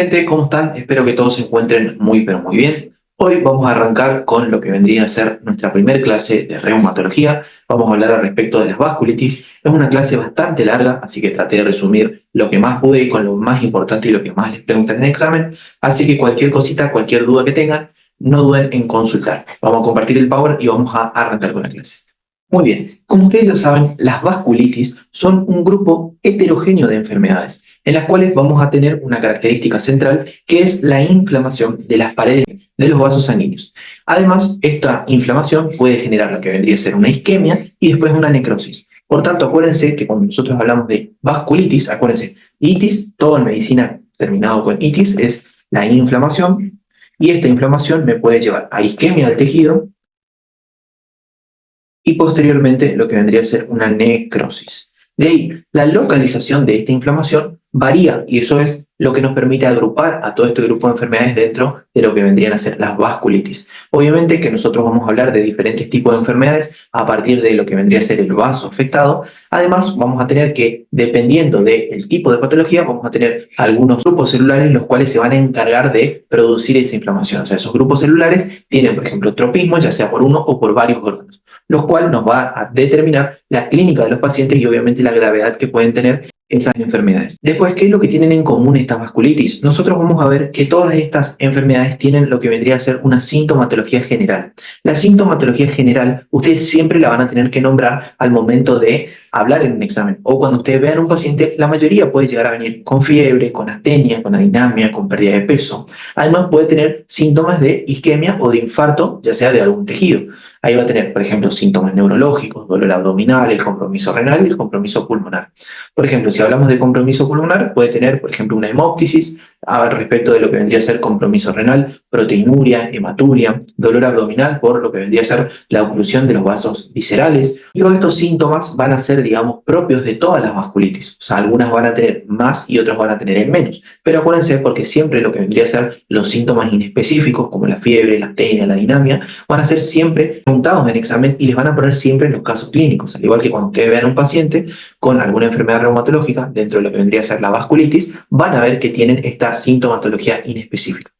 gente, ¿cómo están? Espero que todos se encuentren muy pero muy bien. Hoy vamos a arrancar con lo que vendría a ser nuestra primera clase de reumatología. Vamos a hablar al respecto de las vasculitis. Es una clase bastante larga, así que traté de resumir lo que más pude con lo más importante y lo que más les preguntan en el examen. Así que cualquier cosita, cualquier duda que tengan, no duden en consultar. Vamos a compartir el power y vamos a arrancar con la clase. Muy bien, como ustedes ya saben, las vasculitis son un grupo heterogéneo de enfermedades, en las cuales vamos a tener una característica central que es la inflamación de las paredes de los vasos sanguíneos. Además, esta inflamación puede generar lo que vendría a ser una isquemia y después una necrosis. Por tanto, acuérdense que cuando nosotros hablamos de vasculitis, acuérdense, itis, todo en medicina terminado con itis, es la inflamación, y esta inflamación me puede llevar a isquemia del tejido, y posteriormente lo que vendría a ser una necrosis. De ahí, la localización de esta inflamación varía y eso es lo que nos permite agrupar a todo este grupo de enfermedades dentro de lo que vendrían a ser las vasculitis. Obviamente que nosotros vamos a hablar de diferentes tipos de enfermedades a partir de lo que vendría a ser el vaso afectado. Además, vamos a tener que, dependiendo del tipo de patología, vamos a tener algunos grupos celulares los cuales se van a encargar de producir esa inflamación. O sea, esos grupos celulares tienen, por ejemplo, tropismo, ya sea por uno o por varios órganos, lo cual nos va a determinar la clínica de los pacientes y obviamente la gravedad que pueden tener esas enfermedades. Después, ¿qué es lo que tienen en común estas vasculitis? Nosotros vamos a ver que todas estas enfermedades tienen lo que vendría a ser una sintomatología general. La sintomatología general, ustedes siempre la van a tener que nombrar al momento de hablar en un examen. O cuando ustedes vean a un paciente, la mayoría puede llegar a venir con fiebre, con astenia, con adinamia, con pérdida de peso. Además, puede tener síntomas de isquemia o de infarto, ya sea de algún tejido. Ahí va a tener, por ejemplo, síntomas neurológicos, dolor abdominal, el compromiso renal y el compromiso pulmonar. Por ejemplo, si hablamos de compromiso pulmonar, puede tener, por ejemplo, una hemoptisis al respecto de lo que vendría a ser compromiso renal, proteinuria, hematuria, dolor abdominal por lo que vendría a ser la oclusión de los vasos viscerales. Y todos estos síntomas van a ser, digamos, propios de todas las vasculitis. O sea, algunas van a tener más y otras van a tener en menos. Pero acuérdense porque siempre lo que vendría a ser los síntomas inespecíficos, como la fiebre, la astenia, la dinamia, van a ser siempre preguntados en examen y les van a poner siempre en los casos clínicos. Al igual que cuando ustedes vean a un paciente con alguna enfermedad reumatológica, dentro de lo que vendría a ser la vasculitis, van a ver que tienen esta sintomatología inespecífica.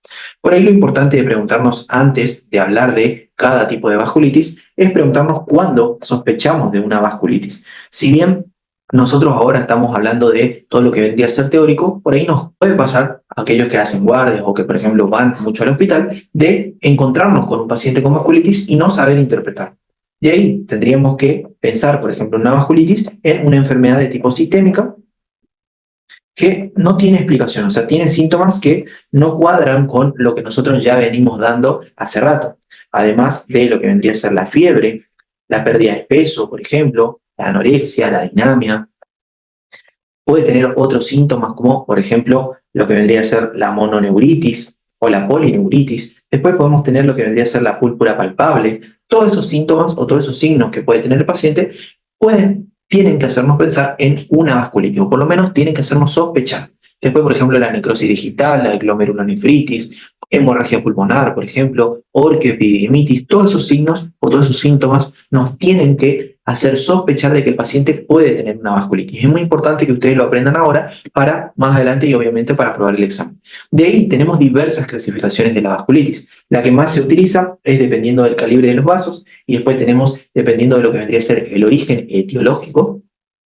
Por ahí lo importante de preguntarnos antes de hablar de cada tipo de vasculitis es preguntarnos cuándo sospechamos de una vasculitis. Si bien nosotros ahora estamos hablando de todo lo que vendría a ser teórico, por ahí nos puede pasar a aquellos que hacen guardias o que, por ejemplo, van mucho al hospital, de encontrarnos con un paciente con vasculitis y no saber interpretar. De ahí tendríamos que pensar, por ejemplo, en una vasculitis, en una enfermedad de tipo sistémica que no tiene explicación, o sea, tiene síntomas que no cuadran con lo que nosotros ya venimos dando hace rato. Además de lo que vendría a ser la fiebre, la pérdida de peso, por ejemplo, la anorexia, la dinamia, puede tener otros síntomas como, por ejemplo, lo que vendría a ser la mononeuritis o la polineuritis. Después podemos tener lo que vendría a ser la púrpura palpable. Todos esos síntomas o todos esos signos que puede tener el paciente tienen que hacernos pensar en una vasculitis, o por lo menos tienen que hacernos sospechar. Después, por ejemplo, la necrosis digital, la glomerulonefritis, hemorragia pulmonar, por ejemplo, orquioepididimitis, todos esos signos o todos esos síntomas nos tienen que hacer sospechar de que el paciente puede tener una vasculitis. Es muy importante que ustedes lo aprendan ahora para más adelante y obviamente para aprobar el examen. De ahí tenemos diversas clasificaciones de la vasculitis. La que más se utiliza es dependiendo del calibre de los vasos y después tenemos dependiendo de lo que vendría a ser el origen etiológico.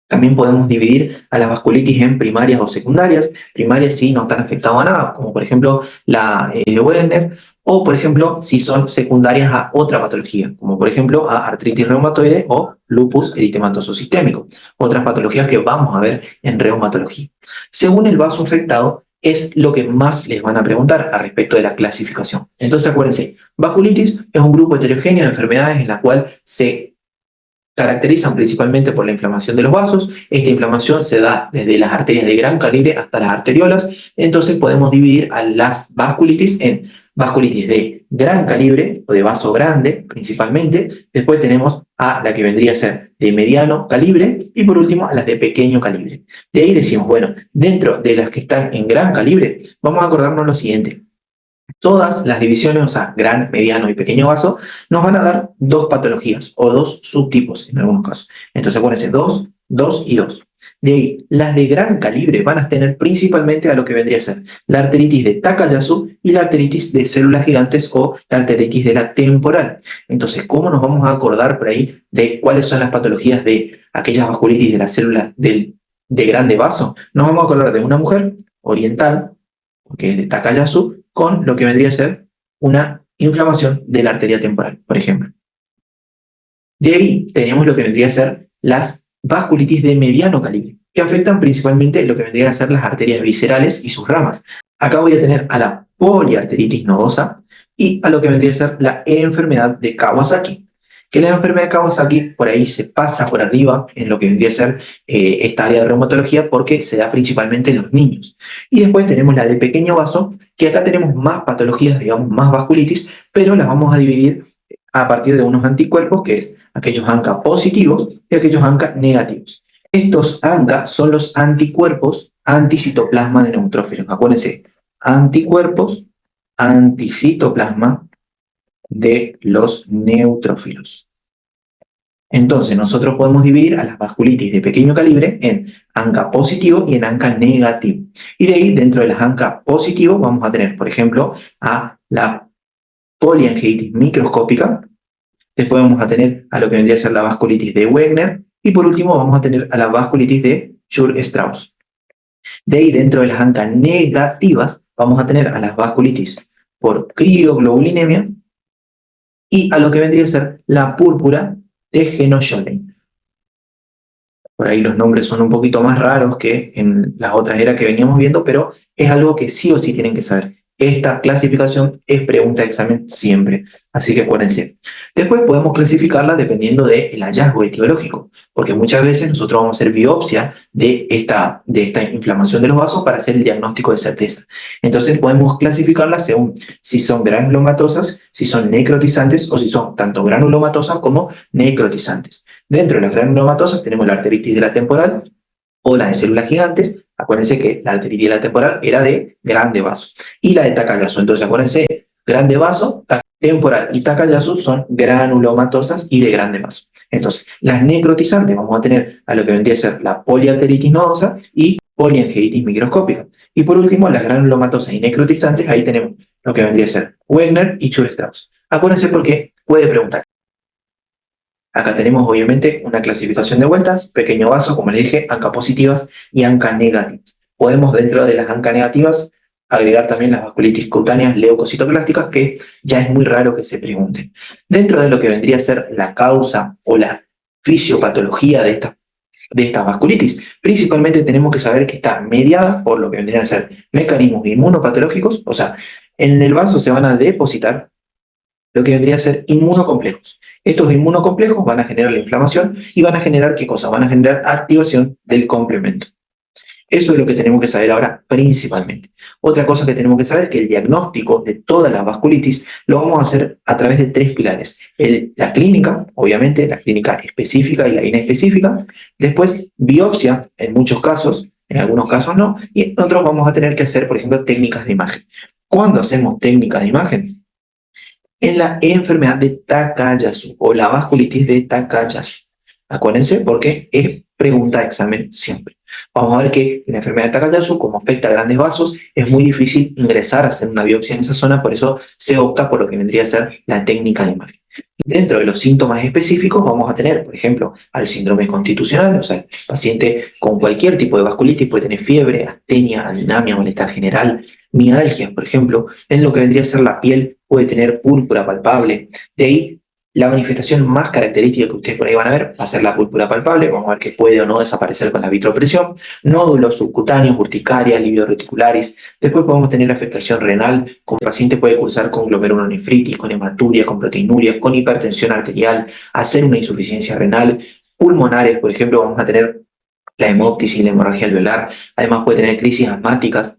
También podemos dividir a las vasculitis en primarias o secundarias. Primarias sí no están afectadas a nada, como por ejemplo la de Wegener, o por ejemplo si son secundarias a otra patología, como por ejemplo a artritis reumatoide o lupus eritematoso sistémico, otras patologías que vamos a ver en reumatología. Según el vaso afectado, es lo que más les van a preguntar al respecto de la clasificación. Entonces acuérdense, vasculitis es un grupo heterogéneo de enfermedades en la cual se caracterizan principalmente por la inflamación de los vasos. Esta inflamación se da desde las arterias de gran calibre hasta las arteriolas. Entonces podemos dividir a las vasculitis en vasculitis de gran calibre o de vaso grande principalmente. Después tenemos a la que vendría a ser de mediano calibre y por último a las de pequeño calibre. De ahí decimos, bueno, dentro de las que están en gran calibre, vamos a acordarnos lo siguiente. Todas las divisiones, o sea, gran, mediano y pequeño vaso, nos van a dar dos patologías o dos subtipos en algunos casos. Entonces acuérdense, 2, 2 y 2. De ahí, las de gran calibre van a tener principalmente a lo que vendría a ser la arteritis de Takayasu y la arteritis de células gigantes o la arteritis de la temporal. Entonces, ¿cómo nos vamos a acordar por ahí de cuáles son las patologías de aquellas vasculitis de las células de grande vaso? Nos vamos a acordar de una mujer oriental, que es de Takayasu, con lo que vendría a ser una inflamación de la arteria temporal, por ejemplo. De ahí tenemos lo que vendría a ser las vasculitis de mediano calibre, que afectan principalmente lo que vendrían a ser las arterias viscerales y sus ramas. Acá voy a tener a la poliarteritis nodosa y a lo que vendría a ser la enfermedad de Kawasaki. Que la enfermedad de Kawasaki por ahí se pasa por arriba en lo que vendría a ser esta área de reumatología porque se da principalmente en los niños. Y después tenemos la de pequeño vaso, que acá tenemos más patologías, digamos, más vasculitis, pero las vamos a dividir a partir de unos anticuerpos, que es aquellos ANCA positivos y aquellos ANCA negativos. Estos ANCA son los anticuerpos anticitoplasma de neutrófilos. Acuérdense, anticuerpos anticitoplasma de los neutrófilos. Entonces, nosotros podemos dividir a las vasculitis de pequeño calibre en ANCA positivo y en ANCA negativo. Y de ahí, dentro de las ANCA positivos, vamos a tener, por ejemplo, a la poliangiitis microscópica. Después vamos a tener a lo que vendría a ser la vasculitis de Wegener. Y por último, vamos a tener a la vasculitis de Schur-Strauss. De ahí, dentro de las ANCA negativas, vamos a tener a las vasculitis por crioglobulinemia y a lo que vendría a ser la púrpura de Henoch-Schönlein. Por ahí los nombres son un poquito más raros que en las otras eras que veníamos viendo, pero es algo que sí o sí tienen que saber. Esta clasificación es pregunta de examen siempre, así que acuérdense. Después podemos clasificarla dependiendo del hallazgo etiológico, porque muchas veces nosotros vamos a hacer biopsia de esta inflamación de los vasos para hacer el diagnóstico de certeza. Entonces podemos clasificarla según si son granulomatosas, si son necrotizantes o si son tanto granulomatosas como necrotizantes. Dentro de las granulomatosas tenemos la arteritis de la temporal o la de células gigantes. Acuérdense que la arteritis de la temporal era de grande vaso. Y la de Takayasu. Entonces acuérdense, grande vaso, temporal y Takayasu son granulomatosas y de grande vaso. Entonces, las necrotizantes vamos a tener a lo que vendría a ser la poliarteritis nodosa y poliangiitis microscópica. Y por último, las granulomatosas y necrotizantes, ahí tenemos lo que vendría a ser Wegener y Schur-Strauss. Acuérdense porque puede preguntar. Acá tenemos obviamente una clasificación de vuelta, pequeño vaso, como les dije, ANCA positivas y ANCA negativas. Podemos dentro de las ANCA negativas agregar también las vasculitis cutáneas leucocitoplásticas, que ya es muy raro que se pregunten. Dentro de lo que vendría a ser la causa o la fisiopatología de esta vasculitis, principalmente tenemos que saber que está mediada por lo que vendrían a ser mecanismos inmunopatológicos, o sea, en el vaso se van a depositar lo que vendría a ser inmunocomplejos. Estos inmunocomplejos van a generar la inflamación y van a generar, ¿qué cosa? Van a generar activación del complemento. Eso es lo que tenemos que saber ahora principalmente. Otra cosa que tenemos que saber es que el diagnóstico de toda la vasculitis lo vamos a hacer a través de tres pilares. La clínica, obviamente, la clínica específica y la inespecífica. Después, biopsia en muchos casos, en algunos casos no. Y en otros vamos a tener que hacer, por ejemplo, técnicas de imagen. ¿Cuándo hacemos técnicas de imagen? En la enfermedad de Takayasu o la vasculitis de Takayasu. Acuérdense porque es pregunta de examen siempre. Vamos a ver que en la enfermedad de Takayasu, como afecta a grandes vasos, es muy difícil ingresar a hacer una biopsia en esa zona, por eso se opta por lo que vendría a ser la técnica de imagen. Dentro de los síntomas específicos vamos a tener, por ejemplo, al síndrome constitucional, o sea, el paciente con cualquier tipo de vasculitis puede tener fiebre, astenia, adinamia, malestar general, mialgias, por ejemplo. En lo que vendría a ser la piel puede tener púrpura palpable. De ahí, la manifestación más característica que ustedes por ahí van a ver va a ser la púrpura palpable. Vamos a ver que puede o no desaparecer con la vitropresión. Nódulos subcutáneos, urticaria, alivio reticularis. Después podemos tener afectación renal, como el paciente puede cursar con glomerulonefritis, con hematuria, con proteinuria, con hipertensión arterial, hacer una insuficiencia renal. Pulmonares, por ejemplo, vamos a tener la hemoptisis y la hemorragia alveolar. Además puede tener crisis asmáticas,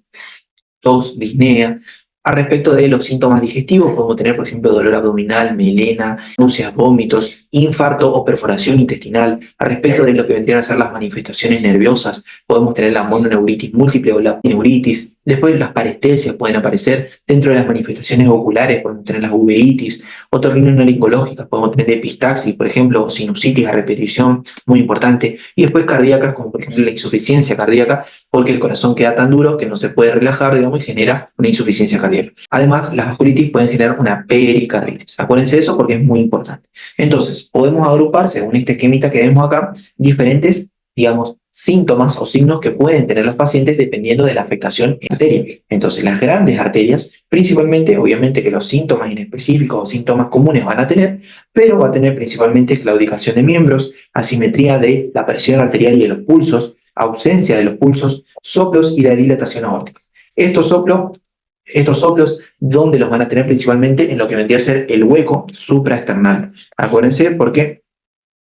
tos, disnea. A respecto de los síntomas digestivos, podemos tener, por ejemplo, dolor abdominal, melena, náuseas, vómitos, infarto o perforación intestinal. A respecto de lo que vendrían a ser las manifestaciones nerviosas, podemos tener la mononeuritis múltiple o la neuritis, Después las parestesias pueden aparecer. Dentro de las manifestaciones oculares podemos tener las uveitis, otorrinolaringológicas, podemos tener epistaxis, por ejemplo, o sinusitis a repetición, muy importante. Y después cardíacas, como por ejemplo la insuficiencia cardíaca, porque el corazón queda tan duro que no se puede relajar, digamos, y genera una insuficiencia cardíaca. Además, las vasculitis pueden generar una pericarditis. Acuérdense de eso porque es muy importante. Entonces, podemos agrupar, según este esquemita que vemos acá, diferentes, digamos, síntomas o signos que pueden tener los pacientes dependiendo de la afectación en arteria. Entonces, las grandes arterias, principalmente, obviamente que los síntomas inespecíficos o síntomas comunes van a tener, pero va a tener principalmente claudicación de miembros, asimetría de la presión arterial y de los pulsos, ausencia de los pulsos, soplos y la dilatación aórtica. Estos soplos, ¿dónde los van a tener? Principalmente en lo que vendría a ser el hueco supraesternal. Acuérdense porque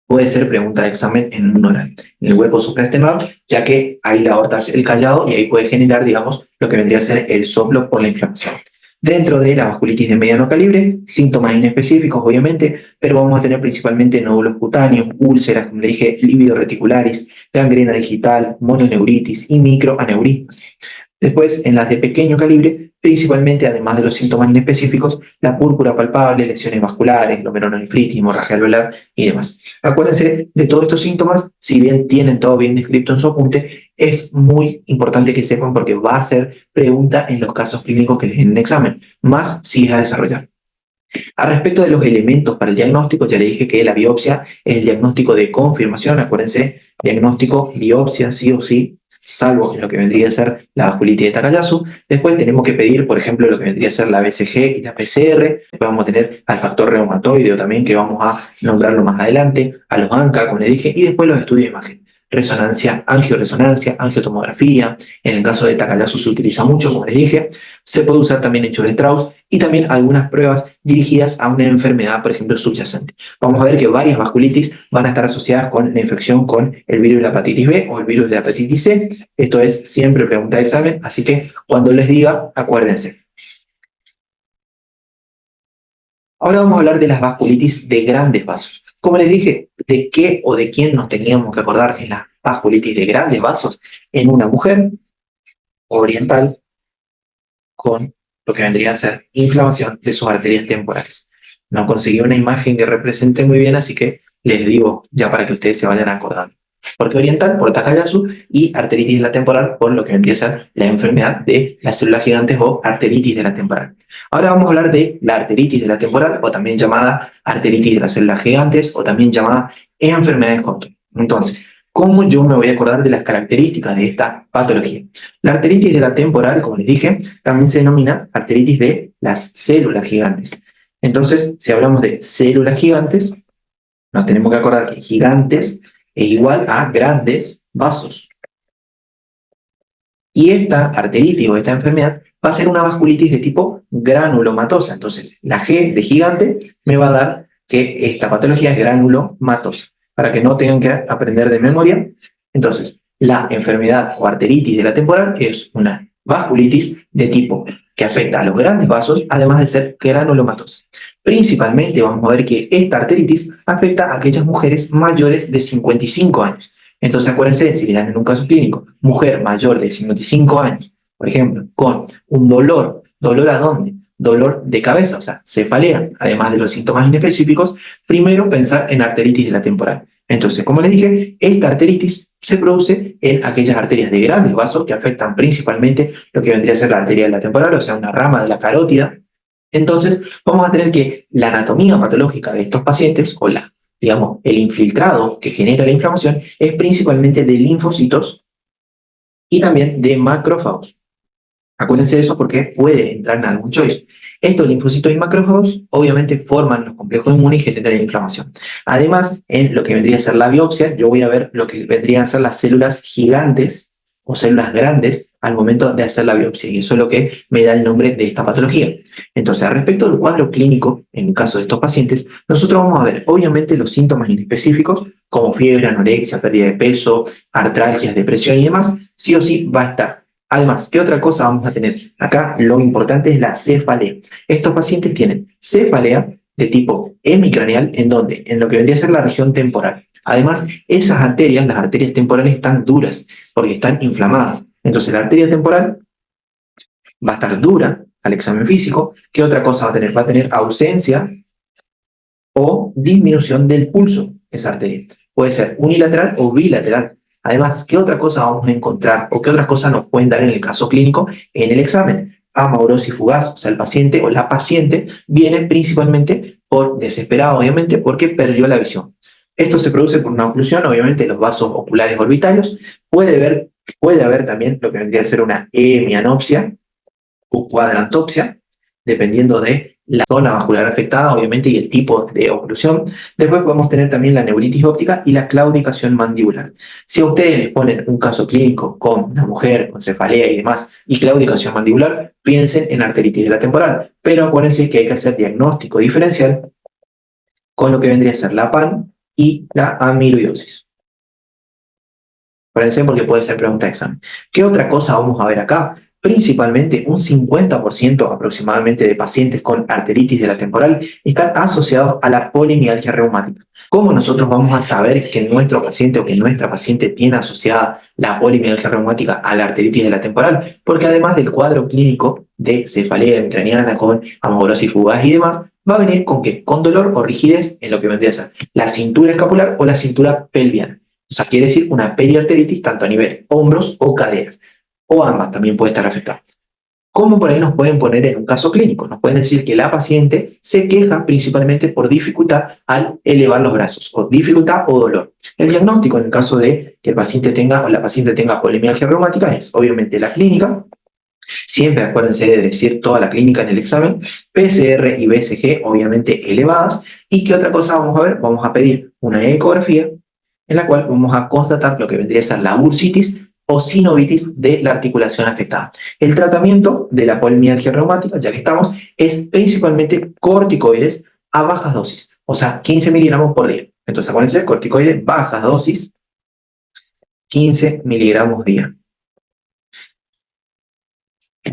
puede ser pregunta de examen en un oral. En el hueco supraesternal, ya que ahí la aorta hace el callado y ahí puede generar, digamos, lo que vendría a ser el soplo por la inflamación. Dentro de la vasculitis de mediano calibre, síntomas inespecíficos, obviamente, pero vamos a tener principalmente nódulos cutáneos, úlceras, como le dije, lívido reticularis, gangrena digital, mononeuritis y microaneurismas. Después, en las de pequeño calibre, principalmente, además de los síntomas inespecíficos, la púrpura palpable, lesiones vasculares, glomerulonefritis, hemorragia alveolar y demás. Acuérdense de todos estos síntomas, si bien tienen todo bien descrito en su apunte, es muy importante que sepan porque va a ser pregunta en los casos clínicos que les den en examen, más si es a desarrollar. Al respecto de los elementos para el diagnóstico, ya le dije que la biopsia es el diagnóstico de confirmación, acuérdense, diagnóstico, biopsia, sí o sí, salvo en lo que vendría a ser la vasculitis de Takayasu. Después tenemos que pedir, por ejemplo, lo que vendría a ser la BCG y la PCR. Después vamos a tener al factor reumatoideo también, que vamos a nombrarlo más adelante, a los ANCA, como les dije, y después los estudios de imagen. Resonancia, angioresonancia, angiotomografía. En el caso de Takayasu se utiliza mucho, como les dije. Se puede usar también en Church-Strauss y también algunas pruebas dirigidas a una enfermedad, por ejemplo, subyacente. Vamos a ver que varias vasculitis van a estar asociadas con la infección con el virus de la hepatitis B o el virus de la hepatitis C. Esto es siempre pregunta de examen, así que cuando les diga, acuérdense. Ahora vamos a hablar de las vasculitis de grandes vasos. Como les dije, ¿de qué o de quién nos teníamos que acordar en las vasculitis de grandes vasos? En una mujer oriental con lo que vendría a ser inflamación de sus arterias temporales. No conseguí una imagen que represente muy bien, así que les digo ya para que ustedes se vayan acordando. Porque oriental por Takayasu y arteritis de la temporal por lo que vendría a ser la enfermedad de las células gigantes o arteritis de la temporal. Ahora vamos a hablar de la arteritis de la temporal o también llamada arteritis de las células gigantes o también llamada enfermedad de Hodgkin. Entonces, ¿cómo yo me voy a acordar de las características de esta patología? La arteritis de la temporal, como les dije, también se denomina arteritis de las células gigantes. Entonces, si hablamos de células gigantes, nos tenemos que acordar que gigantes es igual a grandes vasos. Y esta arteritis o esta enfermedad va a ser una vasculitis de tipo granulomatosa. Entonces, la G de gigante me va a dar que esta patología es granulomatosa. Para que no tengan que aprender de memoria, entonces, la enfermedad o arteritis de la temporal es una vasculitis de tipo que afecta a los grandes vasos, además de ser granulomatosa. Principalmente vamos a ver que esta arteritis afecta a aquellas mujeres mayores de 55 años. Entonces acuérdense, si le dan en un caso clínico, mujer mayor de 55 años, por ejemplo, con un ¿dolor a dónde? Dolor de cabeza, o sea, cefalea, además de los síntomas inespecíficos, primero pensar en arteritis de la temporal. Entonces, como les dije, esta arteritis se produce en aquellas arterias de grandes vasos que afectan principalmente lo que vendría a ser la arteria de la temporal, o sea, una rama de la carótida. Entonces, vamos a tener que la anatomía patológica de estos pacientes, o digamos, el infiltrado que genera la inflamación, es principalmente de linfocitos y también de macrófagos. Acuérdense de eso porque puede entrar en algún choice. Estos linfocitos y macrófagos obviamente forman los complejos inmunes y generan inflamación. Además, en lo que vendría a ser la biopsia, yo voy a ver lo que vendrían a ser las células gigantes o células grandes al momento de hacer la biopsia, y eso es lo que me da el nombre de esta patología. Entonces, al respecto del cuadro clínico, en el caso de estos pacientes, nosotros vamos a ver obviamente los síntomas inespecíficos, como fiebre, anorexia, pérdida de peso, artralgias, depresión y demás, sí o sí va a estar. Además, ¿qué otra cosa vamos a tener? Acá lo importante es la cefalea. Estos pacientes tienen cefalea de tipo hemicraneal, ¿en dónde? En lo que vendría a ser la región temporal. Además, esas arterias, las arterias temporales, están duras porque están inflamadas. Entonces, la arteria temporal va a estar dura al examen físico. ¿Qué otra cosa va a tener? Va a tener ausencia o disminución del pulso, esa arteria. Puede ser unilateral o bilateral. Además, ¿qué otra cosa vamos a encontrar o qué otras cosas nos pueden dar en el caso clínico en el examen? Amaurosis fugaz, o sea, el paciente o la paciente viene principalmente por desesperado, obviamente, porque perdió la visión. Esto se produce por una oclusión, obviamente, de los vasos oculares orbitarios. Puede haber también lo que vendría a ser una hemianopsia o cuadrantopsia, dependiendo de la zona vascular afectada, obviamente, y el tipo de oclusión. Después podemos tener también la neuritis óptica y la claudicación mandibular. Si a ustedes les ponen un caso clínico con una mujer con cefalea y demás, y claudicación mandibular, piensen en arteritis de la temporal. Pero acuérdense que hay que hacer diagnóstico diferencial con lo que vendría a ser la PAN y la amiloidosis. Acuérdense porque puede ser pregunta de examen. ¿Qué otra cosa vamos a ver acá? Principalmente un 50% aproximadamente de pacientes con arteritis de la temporal están asociados a la polimialgia reumática. ¿Cómo nosotros vamos a saber que nuestro paciente o que nuestra paciente tiene asociada la polimialgia reumática a la arteritis de la temporal? Porque además del cuadro clínico de cefalea intracraniana con amaurosis fugaz y demás, va a venir con ¿qué? Con dolor o rigidez en lo que vendría a ser la cintura escapular o la cintura pelviana. O sea, quiere decir una periarteritis tanto a nivel hombros o caderas, o ambas también puede estar afectada. ¿Cómo por ahí nos pueden poner en un caso clínico? Nos pueden decir que la paciente se queja principalmente por dificultad al elevar los brazos, o dificultad o dolor. El diagnóstico en el caso de que el paciente tenga o la paciente tenga polimialgia reumática es obviamente la clínica. Siempre acuérdense de decir toda la clínica en el examen, PCR y BCG obviamente elevadas. ¿Y qué otra cosa vamos a ver? Vamos a pedir una ecografía en la cual vamos a constatar lo que vendría a ser la bursitis o sinovitis de la articulación afectada. El tratamiento de la polimialgia reumática, ya que estamos, es principalmente corticoides a bajas dosis, o sea, 15 miligramos por día. Entonces, acuérdense, corticoides, bajas dosis, 15 miligramos día.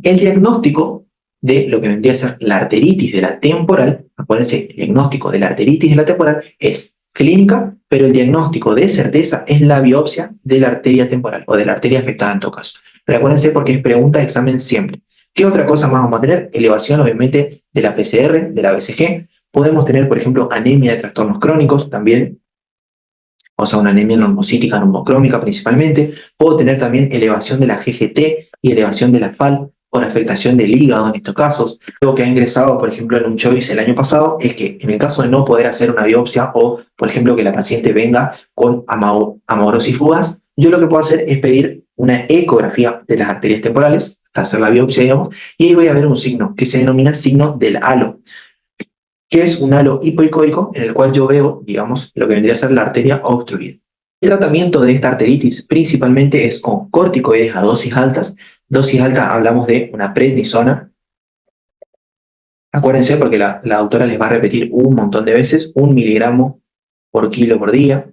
El diagnóstico de lo que vendría a ser la arteritis de la temporal, acuérdense, el diagnóstico de la arteritis de la temporal es clínica, pero el diagnóstico de certeza es la biopsia de la arteria temporal o de la arteria afectada en todo caso. Pero acuérdense porque es pregunta de examen siempre. ¿Qué otra cosa más vamos a tener? Elevación, obviamente, de la PCR, de la BCG. Podemos tener, por ejemplo, anemia de trastornos crónicos también, o sea, una anemia normocítica, normocrómica principalmente. Puedo tener también elevación de la GGT y elevación de la FAL por afectación del hígado en estos casos. Lo que ha ingresado, por ejemplo, en un choice el año pasado es que en el caso de no poder hacer una biopsia o, por ejemplo, que la paciente venga con amaurosis fugaz, yo lo que puedo hacer es pedir una ecografía de las arterias temporales, hacer la biopsia, digamos, y ahí voy a ver un signo que se denomina signo del halo, que es un halo hipoicoico en el cual yo veo, digamos, lo que vendría a ser la arteria obstruida. El tratamiento de esta arteritis principalmente es con corticoides a dosis altas. Dosis alta hablamos de una prednisona. Acuérdense porque la autora les va a repetir un montón de veces, 1 miligramo por kilo por día.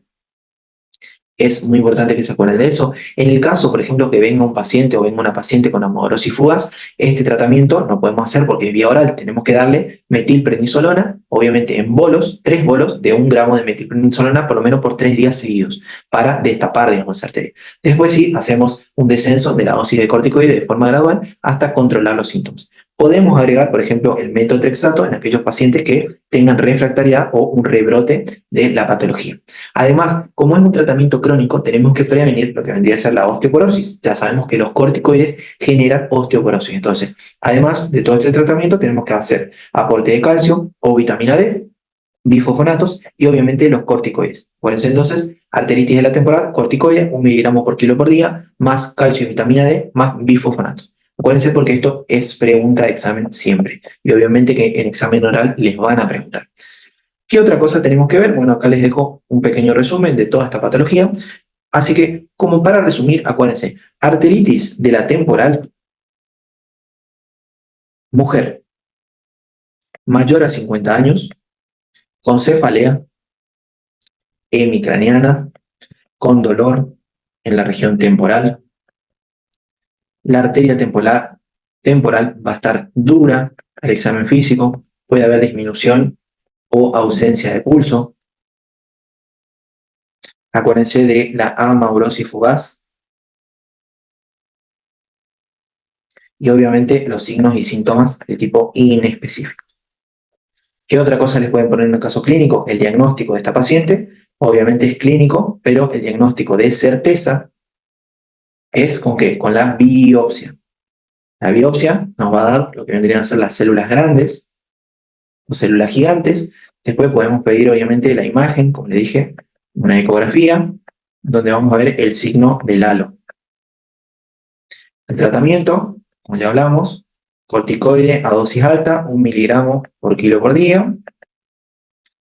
Es muy importante que se acuerden de eso. En el caso, por ejemplo, que venga un paciente o venga una paciente con amaurosis fugaz, este tratamiento no podemos hacer porque es vía oral. Tenemos que darle metilprednisolona, obviamente en bolos, 3 bolos de 1 gramo de metilprednisolona por lo menos por 3 días seguidos para destapar, digamos, esa arteria. Después sí, hacemos un descenso de la dosis de corticoide de forma gradual hasta controlar los síntomas. Podemos agregar, por ejemplo, el metotrexato en aquellos pacientes que tengan refractariedad o un rebrote de la patología. Además, como es un tratamiento crónico, tenemos que prevenir lo que vendría a ser la osteoporosis. Ya sabemos que los corticoides generan osteoporosis. Entonces, además de todo este tratamiento, tenemos que hacer aporte de calcio o vitamina D, bifosfonatos y obviamente los corticoides. Acuérdense entonces, arteritis de la temporal, corticoide, 1 miligramo por kilo por día, más calcio y vitamina D, más bifosfonatos. Acuérdense porque esto es pregunta de examen siempre. Y obviamente que en examen oral les van a preguntar. ¿Qué otra cosa tenemos que ver? Bueno, acá les dejo un pequeño resumen de toda esta patología. Así que, como para resumir, acuérdense, arteritis de la temporal, mujer mayor a 50 años, con cefalea, hemicraniana, con dolor en la región temporal. La arteria temporal va a estar dura al examen físico, puede haber disminución o ausencia de pulso. Acuérdense de la amaurosis fugaz. y obviamente los signos y síntomas de tipo inespecífico. ¿Qué otra cosa les pueden poner en el caso clínico? El diagnóstico de esta paciente, obviamente es clínico, pero el diagnóstico de certeza es ¿con qué? Con la biopsia. La biopsia nos va a dar lo que vendrían a ser las células grandes o células gigantes. Después podemos pedir obviamente la imagen, como le dije, una ecografía, donde vamos a ver el signo del halo. El tratamiento, como ya hablamos, corticoide a dosis alta, 1 miligramo por kilo por día.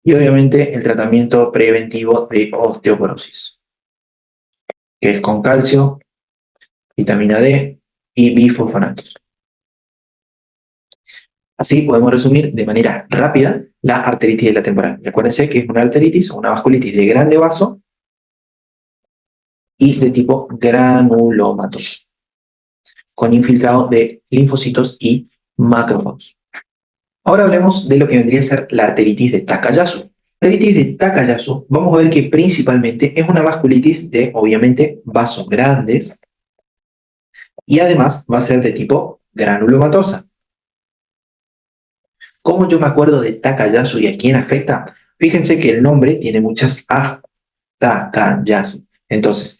Y obviamente el tratamiento preventivo de osteoporosis, que es con calcio, vitamina D y bifosfonatos. Así podemos resumir de manera rápida la arteritis de la temporal. Y acuérdense que es una arteritis o una vasculitis de grande vaso y de tipo granulomatoso, con infiltrado de linfocitos y macrófagos. Ahora hablemos de lo que vendría a ser la arteritis de Takayasu. La arteritis de Takayasu, vamos a ver que principalmente es una vasculitis de, obviamente, vasos grandes y además va a ser de tipo granulomatosa. ¿Cómo yo me acuerdo de Takayasu y a quién afecta? Fíjense que el nombre tiene muchas A, Takayasu. Entonces,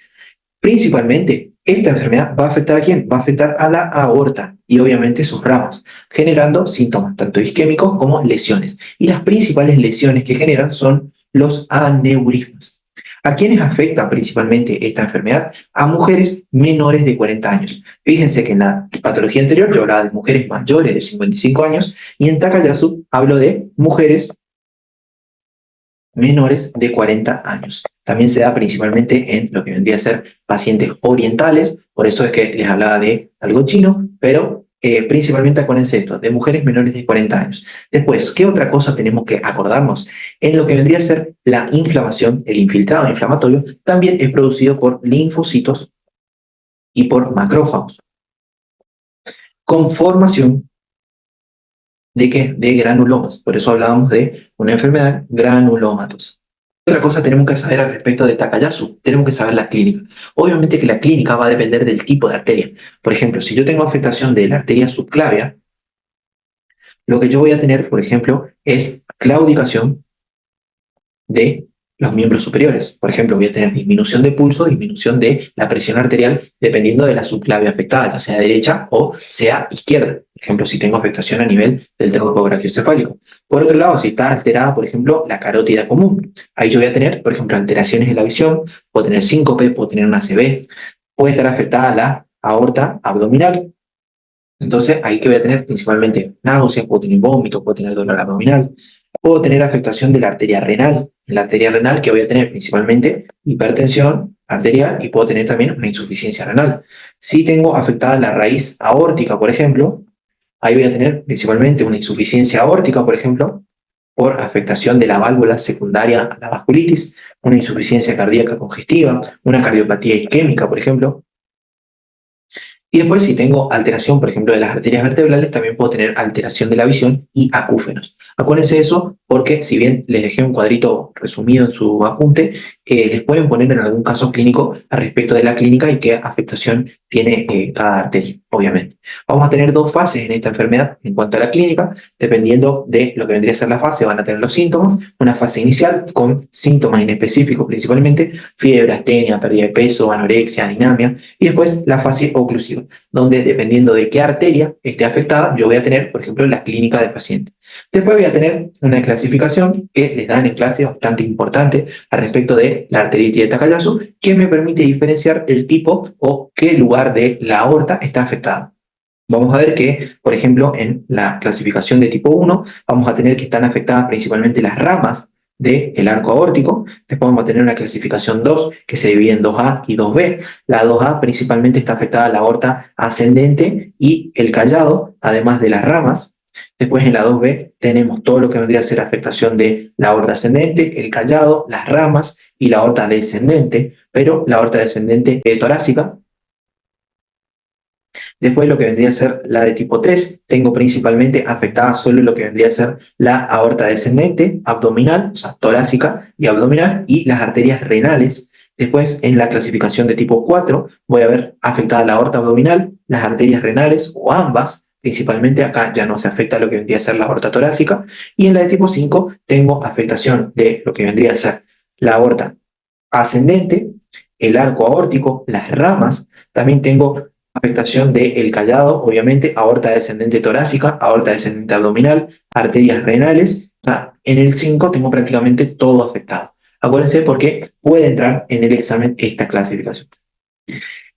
principalmente, esta enfermedad va a afectar ¿a quién? Va a afectar a la aorta y obviamente sus ramas, generando síntomas tanto isquémicos como lesiones. Y las principales lesiones que generan son los aneurismas. ¿A quiénes afecta principalmente esta enfermedad? A mujeres menores de 40 años. Fíjense que en la patología anterior yo hablaba de mujeres mayores de 55 años y en Takayasu hablo de mujeres menores de 40 años. También se da principalmente en lo que vendría a ser pacientes orientales, por eso es que les hablaba de algo chino, pero principalmente acuérdense esto, de mujeres menores de 40 años. Después, ¿qué otra cosa tenemos que acordarnos? En lo que vendría a ser la inflamación, el infiltrado inflamatorio, también es producido por linfocitos y por macrófagos, con formación ¿de qué? De granulomas. Por eso hablábamos de una enfermedad granulomatosa. Otra cosa tenemos que saber al respecto de Takayasu, tenemos que saber la clínica. Obviamente que la clínica va a depender del tipo de arteria. Por ejemplo, si yo tengo afectación de la arteria subclavia, lo que yo voy a tener, por ejemplo, es claudicación de los miembros superiores. Por ejemplo, voy a tener disminución de pulso, disminución de la presión arterial, dependiendo de la subclavia afectada, ya sea derecha o sea izquierda. Por ejemplo, si tengo afectación a nivel del tronco brachiocefálico. Por otro lado, si está alterada, por ejemplo, la carótida común, ahí yo voy a tener, por ejemplo, alteraciones en la visión, puedo tener síncope, puedo tener una ACV, puede estar afectada la aorta abdominal. Entonces, ahí que voy a tener principalmente náuseas, puedo tener vómito, puedo tener dolor abdominal, puedo tener afectación de la arteria renal. En la arteria renal que voy a tener principalmente hipertensión arterial y puedo tener también una insuficiencia renal. Si tengo afectada la raíz aórtica, por ejemplo, ahí voy a tener principalmente una insuficiencia aórtica, por ejemplo, por afectación de la válvula secundaria a la vasculitis, una insuficiencia cardíaca congestiva, una cardiopatía isquémica, por ejemplo. Y después, si tengo alteración, por ejemplo, de las arterias vertebrales, también puedo tener alteración de la visión y acúfenos. Acuérdense de eso porque, si bien les dejé un cuadrito resumido en su apunte, les pueden poner en algún caso clínico al respecto de la clínica y qué afectación tiene cada arteria, obviamente. Vamos a tener dos fases en esta enfermedad en cuanto a la clínica, dependiendo de lo que vendría a ser la fase, van a tener los síntomas. Una fase inicial con síntomas inespecíficos principalmente, fiebre, astenia, pérdida de peso, anorexia, dinamia, y después la fase oclusiva, donde dependiendo de qué arteria esté afectada, yo voy a tener, por ejemplo, la clínica del paciente. Después voy a tener una clasificación que les dan en clase bastante importante al respecto de la arteritis de Takayasu, que me permite diferenciar el tipo o qué lugar de la aorta está afectado. Vamos a ver que, por ejemplo, en la clasificación de tipo 1, vamos a tener que están afectadas principalmente las ramas del arco aórtico. Después vamos a tener una clasificación 2 que se divide en 2A y 2B. La 2A principalmente está afectada la aorta ascendente y el callado, además de las ramas. Después en la 2B tenemos todo lo que vendría a ser afectación de la aorta ascendente, el callado, las ramas y la aorta descendente, pero la aorta descendente torácica. Después lo que vendría a ser la de tipo 3, tengo principalmente afectada solo lo que vendría a ser la aorta descendente, abdominal, o sea, torácica y abdominal, y las arterias renales, Después, en la clasificación de tipo 4, voy a ver afectada la aorta abdominal, las arterias renales o ambas. Principalmente acá ya no se afecta lo que vendría a ser la aorta torácica. Y en la de tipo 5 tengo afectación de lo que vendría a ser la aorta ascendente, el arco aórtico, las ramas. También tengo afectación del callado, obviamente, aorta descendente torácica, aorta descendente abdominal, arterias renales. O sea, en el 5 tengo prácticamente todo afectado. Acuérdense porque puede entrar en el examen esta clasificación.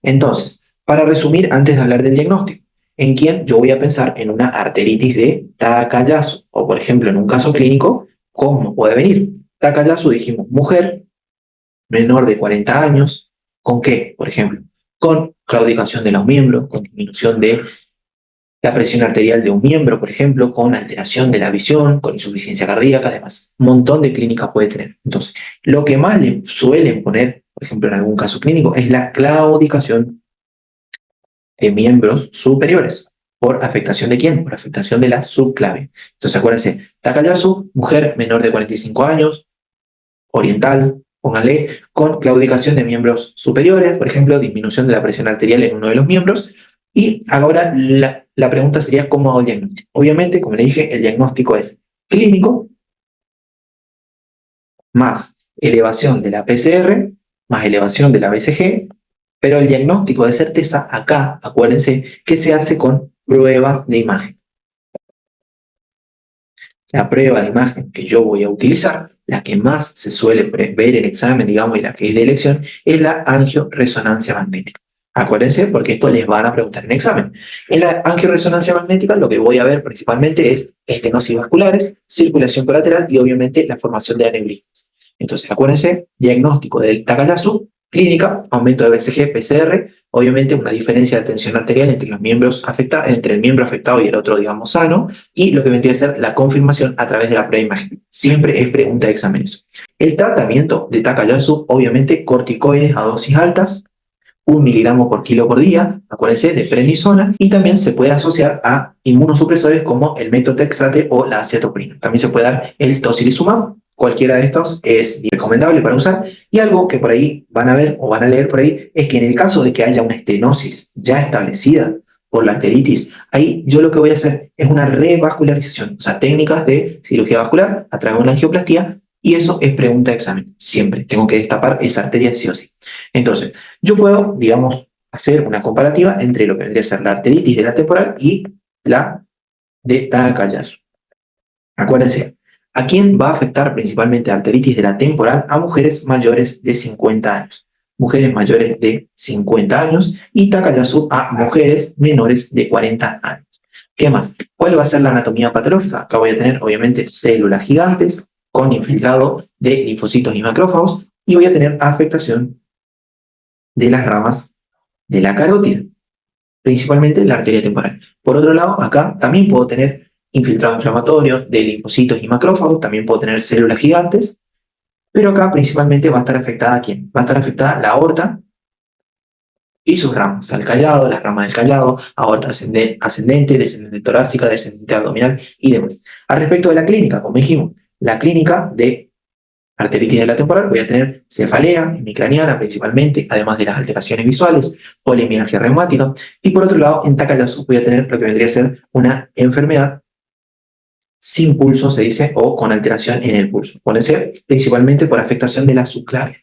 Entonces, para resumir, antes de hablar del diagnóstico, ¿en quién yo voy a pensar en una arteritis de Takayasu? O, por ejemplo, en un caso clínico, ¿cómo puede venir? Takayasu, dijimos, mujer, menor de 40 años, ¿con qué? Por ejemplo, con claudicación de los miembros, con disminución de la presión arterial de un miembro, por ejemplo, con alteración de la visión, con insuficiencia cardíaca, además. Un montón de clínicas puede tener. Entonces, lo que más le suelen poner, por ejemplo, en algún caso clínico, es la claudicación de miembros superiores. ¿Por afectación de quién? Por afectación de la subclavia. Entonces, acuérdense, Takayasu, mujer menor de 45 años, oriental, póngale, con claudicación de miembros superiores, por ejemplo, disminución de la presión arterial en uno de los miembros. Y ahora la pregunta sería, ¿cómo hago el diagnóstico? Obviamente, como le dije, el diagnóstico es clínico, más elevación de la PCR, más elevación de la BCG, pero el diagnóstico de certeza acá, acuérdense, que se hace con prueba de imagen. La prueba de imagen que yo voy a utilizar, la que más se suele ver en examen, digamos, y la que es de elección, es la angioresonancia magnética. Acuérdense, porque esto les van a preguntar en examen. En la angioresonancia magnética lo que voy a ver principalmente es estenosis vasculares, circulación colateral y obviamente la formación de aneurismas. Entonces, acuérdense, diagnóstico del Takayasu, clínica, aumento de BCG, PCR, obviamente una diferencia de tensión arterial entre los miembros afectados, entre el miembro afectado y el otro, digamos, sano, y lo que vendría a ser la confirmación a través de la prueba de imagen. Siempre es pregunta de examen eso. El tratamiento de Takayasu, obviamente, corticoides a dosis altas, 1 miligramo por kilo por día, acuérdense, de prednisona, y también se puede asociar a inmunosupresores como el metotrexate o la acetoprina. También se puede dar el tocilizumab. Cualquiera de estos es recomendable para usar. Y algo que por ahí van a ver o van a leer por ahí es que en el caso de que haya una estenosis ya establecida por la arteritis, ahí yo lo que voy a hacer es una revascularización, o sea, técnicas de cirugía vascular a través de una angioplastía, y eso es pregunta de examen. Siempre tengo que destapar esa arteria sí o sí. Entonces, yo puedo, digamos, hacer una comparativa entre lo que vendría a ser la arteritis de la temporal y la de Takayasu. Acuérdense, ¿a quién va a afectar principalmente la arteritis de la temporal? A mujeres mayores de 50 años. Mujeres mayores de 50 años y Takayasu a mujeres menores de 40 años. ¿Qué más? ¿Cuál va a ser la anatomía patológica? Acá voy a tener, obviamente, células gigantes con infiltrado de linfocitos y macrófagos y voy a tener afectación de las ramas de la carótida, principalmente la arteria temporal. Por otro lado, acá también puedo tener infiltrado inflamatorio de linfocitos y macrófagos, también puedo tener células gigantes, pero acá principalmente va a estar afectada ¿quién? Va a estar afectada la aorta y sus ramas, el callado, las ramas del callado, aorta ascendente, descendente torácica, descendente abdominal y demás. Al respecto de la clínica, como dijimos, la clínica de arteritis de la temporal voy a tener cefalea hemicraniana principalmente, además de las alteraciones visuales, polimialgia reumática, y por otro lado, en Takayasu voy a tener lo que vendría a ser una enfermedad sin pulso, se dice, o con alteración en el pulso. Puede ser principalmente por afectación de la subclavia.